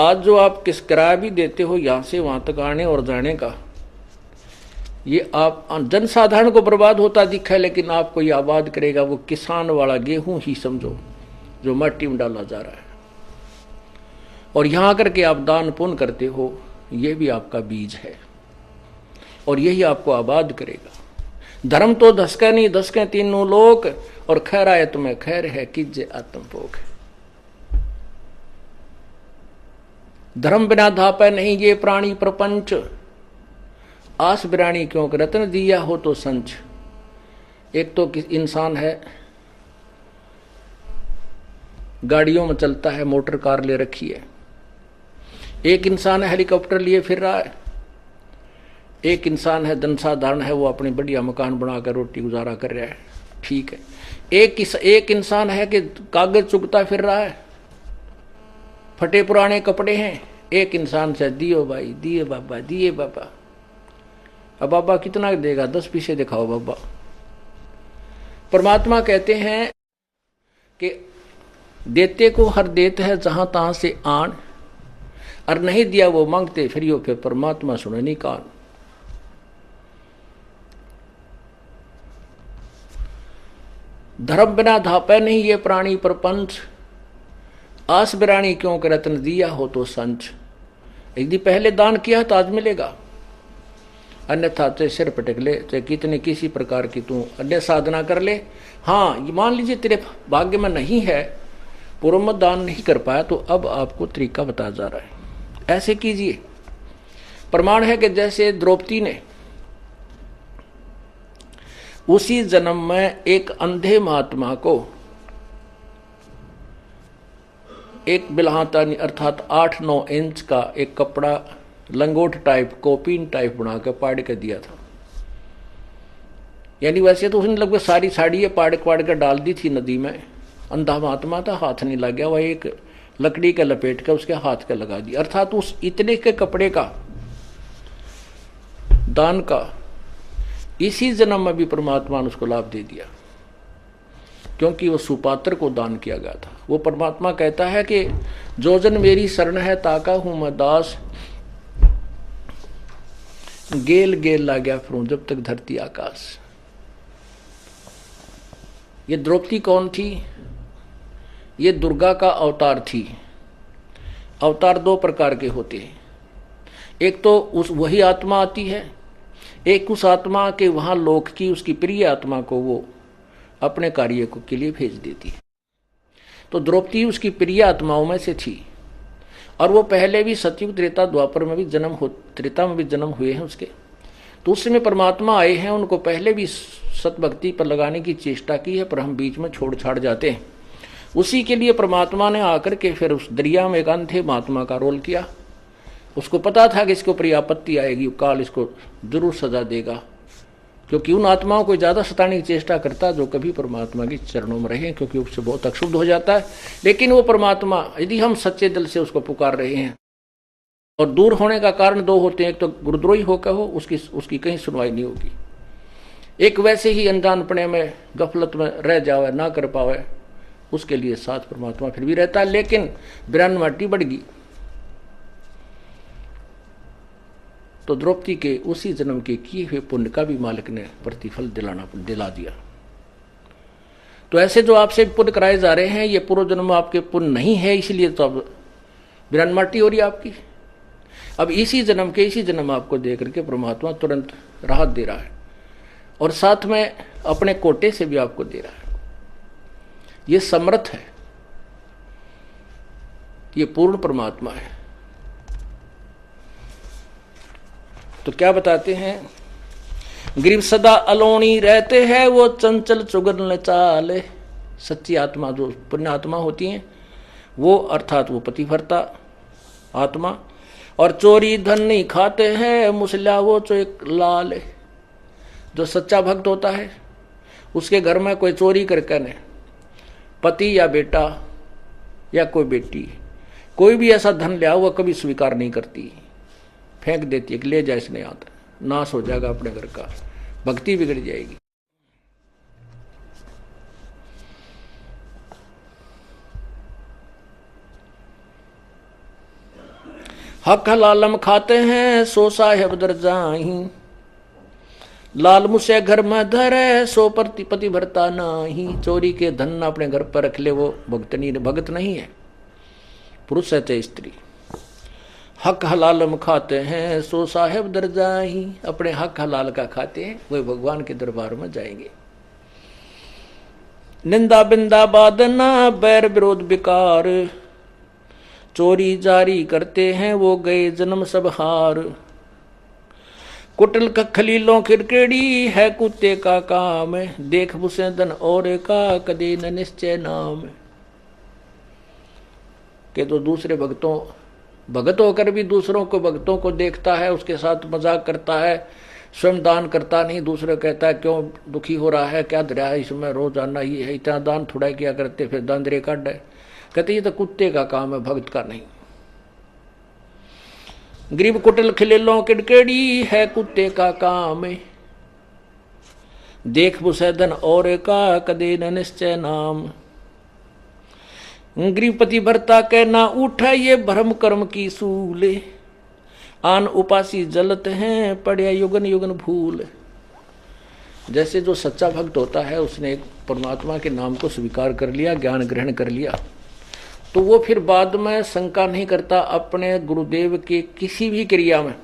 Speaker 1: आज जो आप किस किराया भी देते हो यहां से वहां तक आने और जाने का, ये आप जनसाधारण को बर्बाद होता दिखा है, लेकिन आपको ये आबाद करेगा वो किसान वाला गेहूं ही समझो जो मिट्टी में डाला जा रहा है। और यहां आकर के आप दान पुण्य करते हो, ये भी आपका बीज है और यही आपको आबाद करेगा। धर्म तो धसका नहीं धसके तीनों लोक, और खैर आए तुम्हें खैर है कीजे आत्म भोग। धर्म बिना धापे नहीं ये प्राणी प्रपंच, आस बिरानी क्यों रत्न दिया हो तो संच। एक तो इंसान है गाड़ियों में चलता है, मोटर कार ले रखी है, एक इंसान है हेलीकॉप्टर लिए फिर रहा है, एक इंसान है जनसाधारण है, वो अपनी बढ़िया मकान बनाकर रोटी गुजारा कर रहा है, ठीक है। एक इंसान है कि कागज चुगता फिर रहा है, फटे पुराने कपड़े हैं। एक इंसान से दियो भाई, दिए बाबा, दिए बाबा। अब बाबा कितना देगा? 10 पीछे दिखाओ बाबा। परमात्मा कहते हैं कि देते को हर देते है जहां तहां से आन, और नहीं दिया वो मांगते फिर परमात्मा सुने नहीं कान। धर्म बिना धापे नहीं ये प्राणी प्रपंच, आस बिरानी क्यों के रत्न दिया हो तो संच। यदि पहले दान किया तो आज मिलेगा, अन्यथा चाहे सिर पटक ले, चाहे कितने किसी प्रकार की तू अन्य साधना कर ले। हाँ, ये मान लीजिए तेरे भाग्य में नहीं है, पूर्व में दान नहीं कर पाया, तो अब आपको तरीका बताया जा रहा है, ऐसे कीजिए। प्रमाण है कि जैसे द्रौपदी ने उसी जन्म में एक अंधे महात्मा को एक बिल्हाता अर्थात 8-9 इंच का एक कपड़ा लंगोट टाइप कोपीन टाइप बना के पाड़ के दिया था। यानी वैसे तो उसने लगभग सारी साड़ी पाड़ के डाल दी थी नदी में। अंधा महात्मा था, हाथ नहीं लग गया, वह एक लकड़ी के लपेट के उसके हाथ के लगा दिया। अर्थात उस इतने के कपड़े का दान का इसी जन्म में भी परमात्मा ने उसको लाभ दे दिया, क्योंकि वो सुपात्र को दान किया गया था। वो परमात्मा कहता है कि जो जन मेरी शरण है ताका हूं मैं दास, गेल गेल ला गया फिरूं जब तक धरती आकाश। ये द्रौपदी कौन थी? ये दुर्गा का अवतार थी। अवतार दो प्रकार के होते हैं, एक तो उस वही आत्मा आती है, एक उस आत्मा के वहां लोक की उसकी प्रिय आत्मा को वो अपने कार्य को के लिए भेज देती है। तो द्रौपदी उसकी प्रिय आत्माओं में से थी, और वो पहले भी सतयुग त्रेता द्वापर में भी त्रेता में भी जन्म हुए हैं उसके। तो उस समय परमात्मा आए हैं, उनको पहले भी सतभक्ति पर लगाने की चेष्टा की है, पर हम बीच में छोड़ छाड़ जाते हैं। उसी के लिए परमात्मा ने आकर के फिर उस दरिया में एक अंधे महात्मा का रोल किया। उसको पता था कि इसके ऊपर आपत्ति आएगी, काल इसको जरूर सजा देगा, क्योंकि उन आत्माओं को ज्यादा सताने की चेष्टा करता जो कभी परमात्मा के चरणों में रहे, क्योंकि उससे बहुत अक्षुब्ध हो जाता है। लेकिन वो परमात्मा यदि हम सच्चे दिल से उसको पुकार रहे हैं, और दूर होने का कारण दो होते हैं, एक तो गुरुद्रोही होकर हो, उसकी कहीं सुनवाई नहीं होगी। एक वैसे ही अनजानपने में गफलत में रह जावे, ना कर पावे, उसके लिए साथ परमात्मा फिर भी रहता है। लेकिन बिरान माटी बढ़ गई तो द्रौपदी के उसी जन्म के किए हुए पुण्य का भी मालिक ने प्रतिफल दिला दिया। तो ऐसे जो आपसे पुण्य कराए जा रहे हैं, ये पूर्व जन्म आपके पुण्य नहीं है, इसलिए तो अब बिरान माटी हो रही है आपकी। अब इसी जन्म आपको दे करके परमात्मा तुरंत राहत दे रहा है, और साथ में अपने कोटे से भी आपको दे रहा है। ये समर्थ है, ये पूर्ण परमात्मा है। तो क्या बताते हैं, ग्रीव सदा अलोनी रहते हैं वो चंचल चुगल चाल। सच्ची आत्मा जो पुण्य आत्मा होती हैं वो, अर्थात वो पतिव्रता आत्मा, और चोरी धन नहीं खाते हैं मुसला वो जो एक लाल। जो सच्चा भक्त होता है उसके घर में कोई चोरी करके न, पति या बेटा या कोई बेटी कोई भी ऐसा धन लिया वो कभी स्वीकार नहीं करती, फेंक देती है कि ले जाए इसने आता, नाश हो जाएगा अपने घर का, भक्ति बिगड़ जाएगी। हक हलालम खाते हैं सो साहेब दर जाही, लाल मुसे घर में धरे सो पति भरता नाही। चोरी के धन अपने घर पर रख ले वो भक्त नहीं है, पुरुष है चाहे स्त्री। हक हलालम खाते हैं सो साहेब दर जाही, अपने हक हलाल का खाते हैं वे भगवान के दरबार में जाएंगे। निंदा बिंदा बादना बैर विरोध बेकार, चोरी जारी करते हैं वो गए जन्म सब हार। कुटल का खलीलों खिरकेड़ी है कुत्ते का काम, देख बुसे धन और का कदे न निश्चय नाम। के तो दूसरे भगत होकर भी दूसरों को भक्तों को देखता है, उसके साथ मजाक करता है, स्वयं दान करता नहीं, दूसरे कहता है क्यों दुखी हो रहा है, क्या दरिया है इसमें, रोजाना ही है, इतना दान थोड़ा किया करते, फिर दान दरे काट है। कहते ये तो कुत्ते का काम है, भक्त का नहीं। गरीब कुटिल खिलेलों किड़केड़ी है कुत्ते का काम, देख बुसैदन और का कदे न निश्चय नाम। गृहपति भरता के ना उठा ये भ्रम कर्म की सूले, आन उपासी जलत हैं पड़े युगन युगन भूल। जैसे जो सच्चा भक्त होता है उसने एक परमात्मा के नाम को स्वीकार कर लिया, ज्ञान ग्रहण कर लिया, तो वो फिर बाद में शंका नहीं करता अपने गुरुदेव के किसी भी क्रिया में,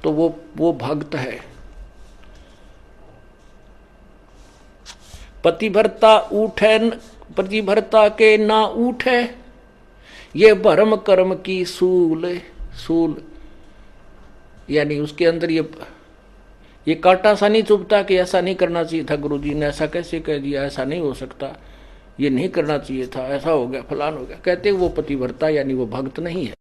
Speaker 1: तो वो भक्त है। पतिभरता के ना उठे ये भरम कर्म की सूल, यानी उसके अंदर ये कांटा सा नहीं चुभता कि ऐसा नहीं करना चाहिए था, गुरुजी ने ऐसा कैसे कह दिया, ऐसा नहीं हो सकता, ये नहीं करना चाहिए था, ऐसा हो गया, फलान हो गया। कहते वो पतिव्रता यानी वो भक्त नहीं है।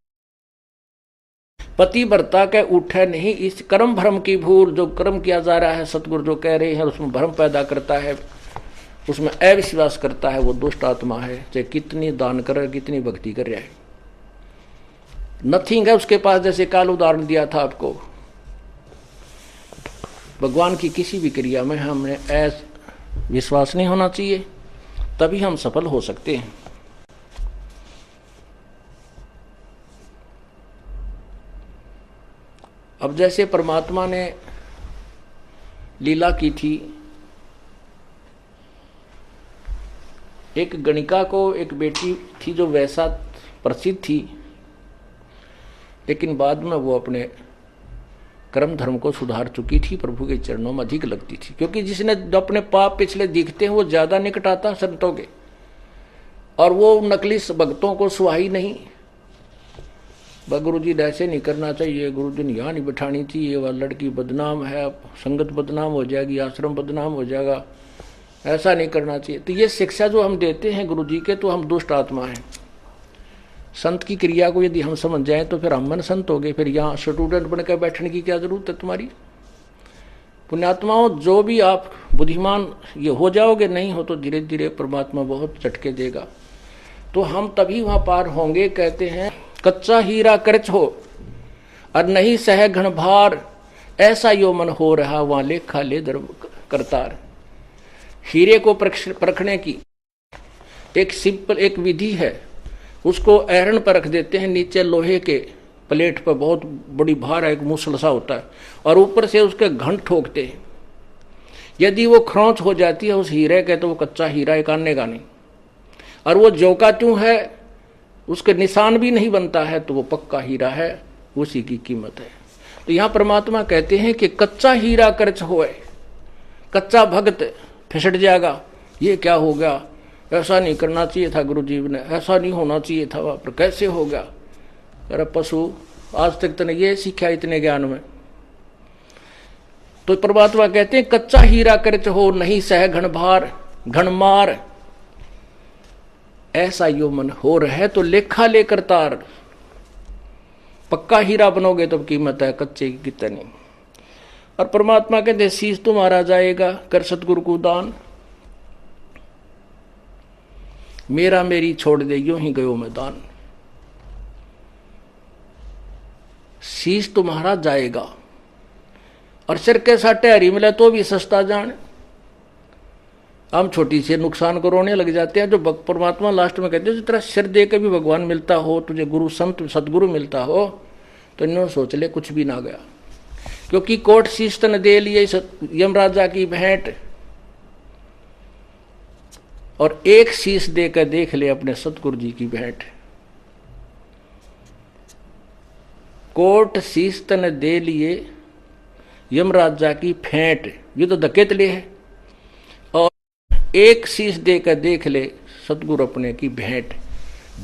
Speaker 1: पतिव्रता के उठे नहीं, इस कर्म भ्रम की भूल, जो कर्म किया जा रहा है सतगुरु जो कह रहे हैं उसमें भ्रम पैदा करता है, उसमें अविश्वास करता है, वो दुष्ट आत्मा है। चाहे कितनी दान कर रहा है, कितनी भक्ति कर रहा है, नथिंग है उसके पास। जैसे काल उदाहरण दिया था आपको, भगवान की किसी भी क्रिया में हमें विश्वास नहीं होना चाहिए, तभी हम सफल हो सकते हैं। अब जैसे परमात्मा ने लीला की थी, एक गणिका को एक बेटी थी जो वैसा प्रसिद्ध थी, लेकिन बाद में वो अपने कर्म धर्म को सुधार चुकी थी, प्रभु के चरणों में अधिक लगती थी। क्योंकि जिसने अपने पाप पिछले दिखते हैं वो ज्यादा निकट आता संतों के, और वो नकली भक्तों को सुहाई नहीं। गुरु जी ऐसे नहीं करना चाहिए, गुरु जी ने यहाँ नहीं बिठानी चाहिए, वह लड़की बदनाम है, संगत बदनाम हो जाएगी, आश्रम बदनाम हो जाएगा, ऐसा नहीं करना चाहिए। तो ये शिक्षा जो हम देते हैं गुरु जी के, तो हम दुष्ट आत्मा हैं। संत की क्रिया को यदि हम समझ जाएं तो फिर हम मन संत हो गए, फिर यहाँ स्टूडेंट बनकर बैठने की क्या जरूरत है तुम्हारी। पुण्यात्माओं, जो भी आप बुद्धिमान ये हो जाओगे, नहीं हो तो धीरे धीरे परमात्मा बहुत झटके देगा, तो हम तभी वहां पार होंगे। कहते हैं कच्चा हीरा करच हो और नहीं सह घन भार, ऐसा यो मन हो रहा वहां लेखा ले दर करतार। हीरे को परखने की एक सिंपल एक विधि है, उसको ऐरण पर रख देते हैं, नीचे लोहे के प्लेट पर बहुत बड़ी भार है, एक मूसल सा होता है, और ऊपर से उसके घंट ठोकते हैं। यदि वो खरोंच हो जाती है उस हीरे के, तो वो कच्चा हीरा एक आनेगा नहीं, और वो जौका त्यों है, उसके निशान भी नहीं बनता है, तो वो पक्का हीरा है, उसी की कीमत है। तो यहाँ परमात्मा कहते हैं कि कच्चा हीरा कर्च होए, कच्चा भक्त फिसट जाएगा। ये क्या हो गया, ऐसा नहीं करना चाहिए था गुरु जी ने, ऐसा नहीं होना चाहिए था, वहां पर कैसे हो गया। अरे पशु, आज तक तूने ये सीखा इतने ज्ञान में। तो परमात्मा कहते हैं कच्चा हीरा कर्च हो नहीं सह घन भार घन मार, ऐसा यो मन हो रहा तो लेखा लेकर तार। पक्का हीरा बनोगे तो कीमत है, कच्चे की कितनी। और परमात्मा कहते शीश तुम्हारा जाएगा कर सतगुरु को दान, मेरा मेरी छोड़ दे यूं ही गयो मैदान। शीश तुम्हारा जाएगा, और सिर के साटे हरी मिले तो भी सस्ता जान। हम छोटी से नुकसान को रोने लग जाते हैं। जो परमात्मा लास्ट में कहते हैं जिस तरह सिर दे के भी भगवान मिलता हो, तुझे गुरु संत सदगुरु मिलता हो, तो इन्होंने सोच ले कुछ भी ना गया। क्योंकि कोट शीश तन दे लिए यमराजा की भेंट, और एक शीश देकर देख ले अपने सतगुरु जी की भेंट। कोट शीश तन दे लिए यमराजा की भेंट, ये तो धकेत ले है, और एक शीश देकर देख ले सतगुरु अपने की भेंट।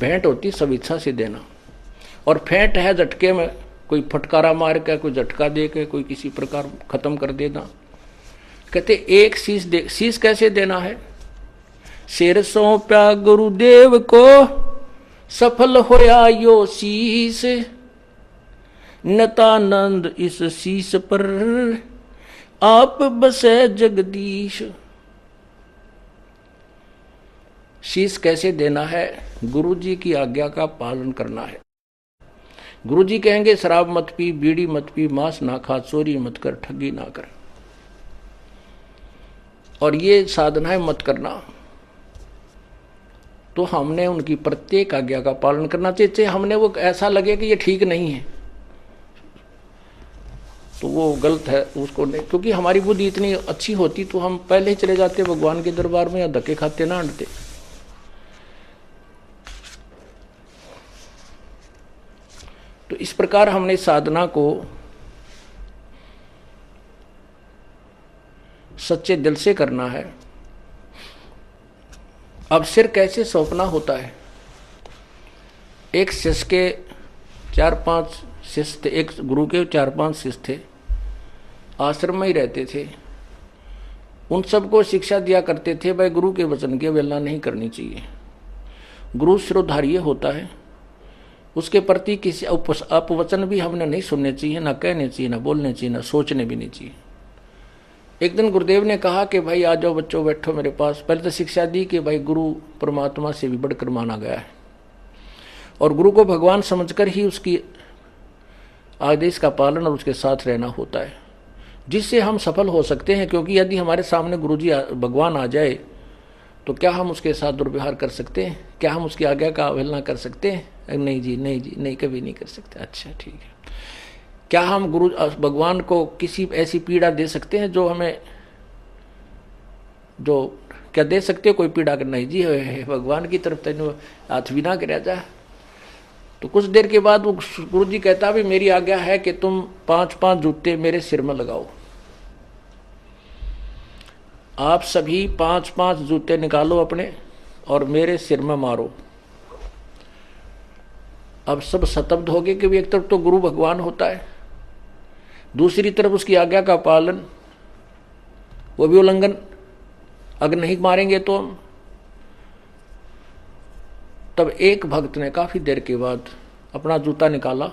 Speaker 1: भेंट होती सब इच्छा से देना, और फेंट है झटके में, कोई फटकारा मार के, कोई झटका दे के, कोई किसी प्रकार खत्म कर देना। कहते एक शीश दे, शीश कैसे देना है। सिर सौंप्या गुरुदेव को सफल होया यो शीश, नतानंद इस शीश पर आप बसे जगदीश। शीश कैसे देना है, गुरु जी की आज्ञा का पालन करना है। गुरु जी कहेंगे शराब मत पी, बीड़ी मत पी, मांस ना खा, चोरी मत कर, ठगी ना कर, और ये साधनाएं मत करना। तो हमने उनकी प्रत्येक आज्ञा का पालन करना चाहिए। हमने वो ऐसा लगे कि ये ठीक नहीं है तो वो गलत है, उसको नहीं। क्योंकि हमारी बुद्धि इतनी अच्छी होती तो हम पहले ही चले जाते भगवान के दरबार में, या धक्के खाते ना अंडते। तो इस प्रकार हमने साधना को सच्चे दिल से करना है। अब सिर कैसे सौंपना होता है। एक शिष्य के 4-5 शिष्य थे, एक गुरु के 4-5 शिष्य थे, आश्रम में ही रहते थे। उन सबको शिक्षा दिया करते थे भाई गुरु के वचन की अवहेलना नहीं करनी चाहिए। गुरु शिरोधार्य होता है, उसके प्रति किसी अपवचन भी हमने नहीं सुनने चाहिए, ना कहने चाहिए, ना बोलने चाहिए, ना सोचने भी नहीं चाहिए। एक दिन गुरुदेव ने कहा कि भाई आ जाओ बच्चों, बैठो मेरे पास। पहले तो शिक्षा दी कि भाई गुरु परमात्मा से भी बढ़कर माना गया है और गुरु को भगवान समझकर ही उसकी आदेश का पालन और उसके साथ रहना होता है, जिससे हम सफल हो सकते हैं। क्योंकि यदि हमारे सामने गुरुजी भगवान आ जाए तो क्या हम उसके साथ दुर्व्यवहार कर सकते हैं? क्या हम उसकी आज्ञा का अवहेलना कर सकते हैं? नहीं जी, नहीं जी, नहीं, कभी नहीं कर सकते। अच्छा ठीक है। क्या हम गुरु भगवान को किसी ऐसी पीड़ा दे सकते हैं जो हमें, जो क्या दे सकते हो कोई पीड़ा? नहीं जी, भगवान की तरफ तेन हाथ भी ना कर जा। तो कुछ देर के बाद वो गुरु जी कहता भी मेरी आज्ञा है कि तुम 5-5 जूते मेरे सिर में लगाओ। आप सभी 5-5 जूते निकालो अपने और मेरे सिर में मारो। अब सब स्तब्ध हो गए कि एक तरफ तो गुरु भगवान होता है, दूसरी तरफ उसकी आज्ञा का पालन, वो भी उल्लंघन। अगर नहीं मारेंगे तो हम। तब एक भक्त ने काफी देर के बाद अपना जूता निकाला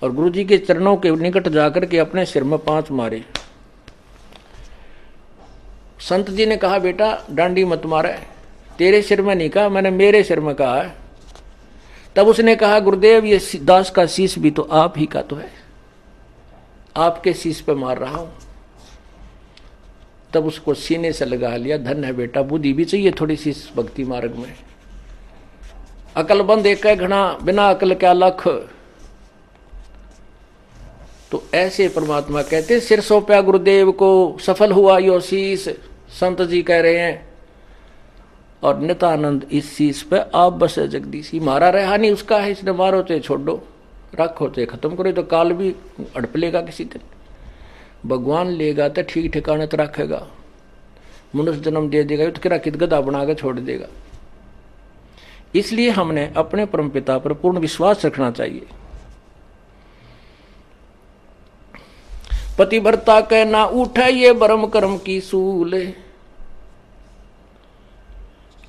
Speaker 1: और गुरुजी के चरणों के निकट जाकर के अपने सिर में 5 मारे। संत जी ने कहा बेटा डांडी मत मारे, तेरे सिर में नहीं कहा, मैंने मेरे सिर में कहा है। तब उसने कहा गुरुदेव ये दास का शीश भी तो आप ही का तो है, आपके शीश पे मार रहा हूं। तब उसको सीने से लगा लिया। धन्य है बेटा, बुद्धि भी चाहिए थोड़ी सी इस भक्ति मार्ग में। अकलबंद एक घना, बिना अकल क्या लख। तो ऐसे परमात्मा कहते सिर सौंपया गुरुदेव को, सफल हुआ यो शीश। संत जी कह रहे हैं और नित्यानंद इस शीश पे आप बसे जगदीशी। मारा रहा नहीं उसका है, इसने मारो चाहे छोड़ो, रखो चाहे खत्म करो, तो काल भी अड़प लेगा किसी दिन। भगवान लेगा तो ठीक ठिकाने तो रखेगा, मनुष्य जन्म दे देगा तो किरा कित गधा बना के छोड़ देगा। इसलिए हमने अपने परमपिता पर पूर्ण विश्वास रखना चाहिए। पतिव्रता के ना उठे ये ब्रह्म कर्म की सूल,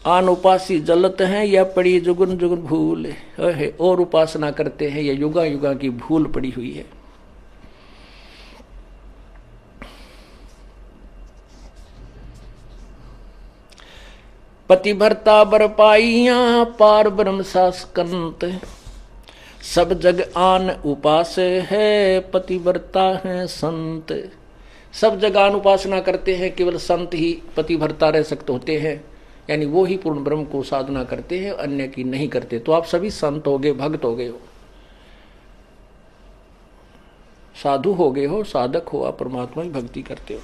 Speaker 1: आन उपासी जलत हैं या पड़ी जुगन जुगन भूल है। और उपासना करते हैं, ये युगा युगा की भूल पड़ी हुई है। पतिव्रता बर पाइया पार ब्रह्म सासकंत, सब जग आन उपास है पतिव्रता है संत। सब जग आन उपासना करते हैं, केवल संत ही पतिव्रता रह सकते होते हैं, यानी वो ही पूर्ण ब्रह्म को साधना करते हैं, अन्य की नहीं करते। तो आप सभी संत हो गए, भक्त हो गए हो, साधु हो गए हो, साधक हो, आप परमात्मा की भक्ति करते हो।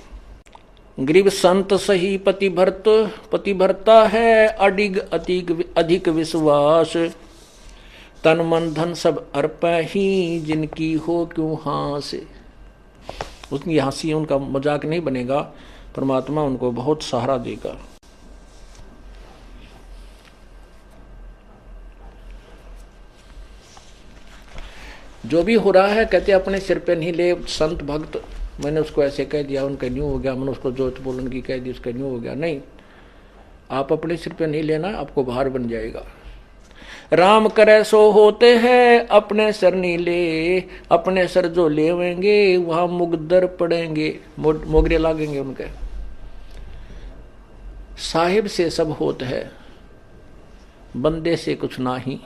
Speaker 1: गरीब संत सही पतिव्रत, पतिव्रता है अडिग अधिक विश्वास, तन मन धन सब अर्प ही जिनकी हो क्यों हास। उनकी हंसी, उनका मजाक नहीं बनेगा, परमात्मा उनको बहुत सहारा देगा। जो भी हो रहा है कहते अपने सिर पे नहीं ले। संत भक्त, मैंने उसको ऐसे कह दिया, उनका न्यू हो गया, मैंने उसको जोत बोलन की कह दी, उसका न्यू हो गया। नहीं, आप अपने सिर पे नहीं लेना, आपको भार बन जाएगा। राम करे सो होते हैं अपने सर नहीं ले, अपने सर जो लेवेंगे वहां मुगदर पड़ेंगे, मोगरे लागेंगे उनके। साहिब से सब होत है, बंदे से कुछ ना ही।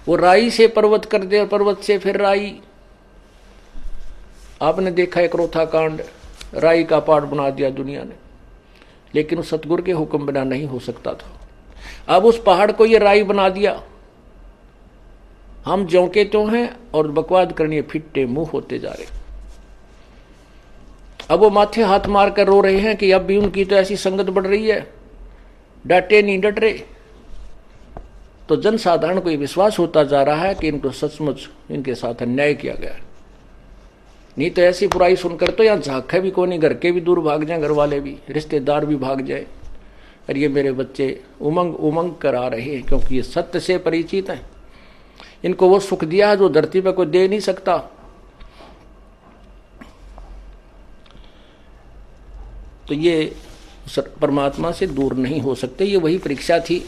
Speaker 1: वो राई से पर्वत कर दे, पर्वत से फिर राई। आपने देखा एक रोथा कांड, राई का पहाड़ बना दिया दुनिया ने, लेकिन उस सतगुरु के हुक्म बिना नहीं हो सकता था। अब उस पहाड़ को ये राई बना दिया। हम ज्यों के त्यों हैं और बकवाद करनी फिट्टे मुंह होते जा रहे। अब वो माथे हाथ मार कर रो रहे हैं कि अब भी उनकी तो ऐसी संगत बढ़ रही है, डांटे नहीं डट रहे। तो जनसाधारण को ये विश्वास होता जा रहा है कि इनको सचमुच इनके साथ अन्याय किया गया। नहीं तो ऐसी बुराई सुनकर तो यहाँ झांके भी कोई नहीं, घर के भी दूर भाग जाए, घर वाले भी, रिश्तेदार भी भाग जाए। और ये मेरे बच्चे उमंग उमंग कर आ रहे हैं, क्योंकि ये सत्य से परिचित हैं। इनको वो सुख दिया है जो धरती पर कोई दे नहीं सकता। तो ये परमात्मा से दूर नहीं हो सकते। ये वही परीक्षा थी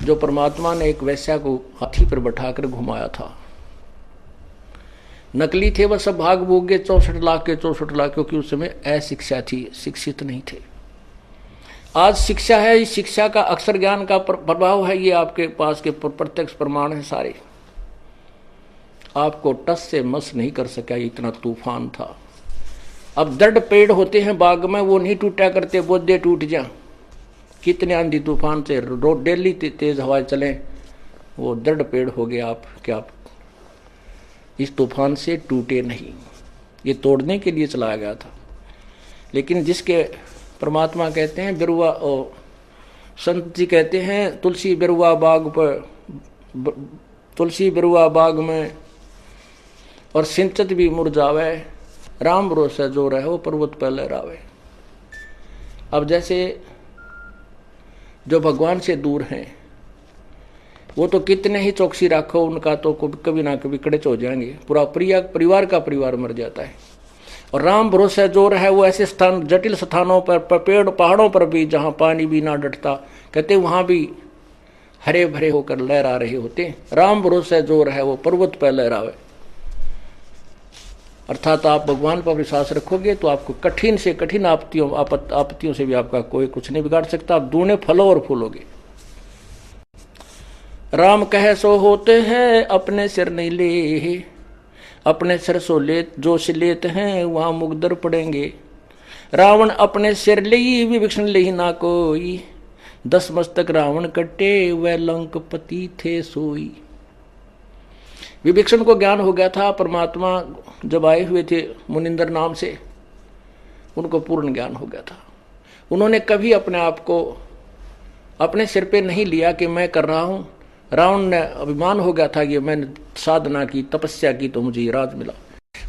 Speaker 1: जो परमात्मा ने एक वैश्या को हाथी पर बैठाकर घुमाया था। नकली थे वह सब, भाग भूग गए 64 लाख के 64 लाख, क्योंकि उस समय अशिक्षा थी, शिक्षित नहीं थे। आज शिक्षा है, इस शिक्षा का अक्षर ज्ञान का प्रभाव है, ये आपके पास के प्रत्यक्ष प्रमाण है सारे। आपको टस से मस नहीं कर सका, इतना तूफान था। अब दृढ़ पेड़ होते हैं बाग में, वो नहीं टूटा करते, बोधे टूट जा। कितने आंधी तूफान से रोड डेली तेज हवाएं चले, वो दृढ़ पेड़ हो गए आप, क्या आप इस तूफान से टूटे नहीं। ये तोड़ने के लिए चलाया गया था। लेकिन जिसके परमात्मा कहते हैं बिरुआ, संत जी कहते हैं तुलसी बिरुआ बाग पर, तुलसी बिरुआ बाग में और सिंचत भी मुरझावे, राम भरोसा जो रहे वो पर्वत पर लहरावे। अब जैसे जो भगवान से दूर हैं वो तो कितने ही चौकसी रखो, उनका तो कभी ना कभी कड़च हो जाएंगे, पूरा परिवार का परिवार मर जाता है। और राम भरोसा जो रहे वो ऐसे स्थान, जटिल स्थानों पर, पेड़ पहाड़ों पर भी जहाँ पानी भी ना डटता, कहते वहाँ भी हरे भरे होकर लहरा रहे होते। राम भरोसा जो रहे वो पर्वत पर लहरावे। अर्थात आप भगवान पर विश्वास रखोगे तो आपको कठिन से कठिन आपत्तियों से भी आपका कोई कुछ नहीं बिगाड़ सकता। आप दूने फलो और फूलोगे। राम कहे सो होते हैं, अपने सिर नहीं ले, अपने सिर सो ले जो से लेते हैं वहां मुगदर पड़ेंगे। रावण अपने सिर ले विभीषण ले ना कोई, 10 मस्तक रावण कटे वह लंकपति थे सोई। विभीषण को ज्ञान हो गया था, परमात्मा जब आए हुए थे मुनिंदर नाम से, उनको पूर्ण ज्ञान हो गया था। उन्होंने कभी अपने आप को अपने सिर पे नहीं लिया कि मैं कर रहा हूं। रावण ने अभिमान हो गया था कि मैंने साधना की, तपस्या की तो मुझे राज मिला।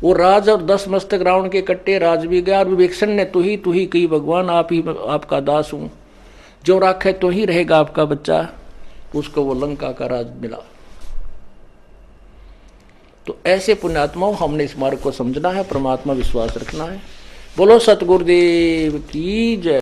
Speaker 1: वो राज और 10 मस्तक रावण के कट्टे राज भी गया। और विभीषण ने तू ही कही भगवान आप ही आपका दास हूं, जो राखे तो ही रहेगा आपका बच्चा। उसको वो लंका का राज मिला। तो ऐसे पुण्यात्माओं हमने इस मार्ग को समझना है, परमात्मा विश्वास रखना है। बोलो सतगुरुदेव की जय।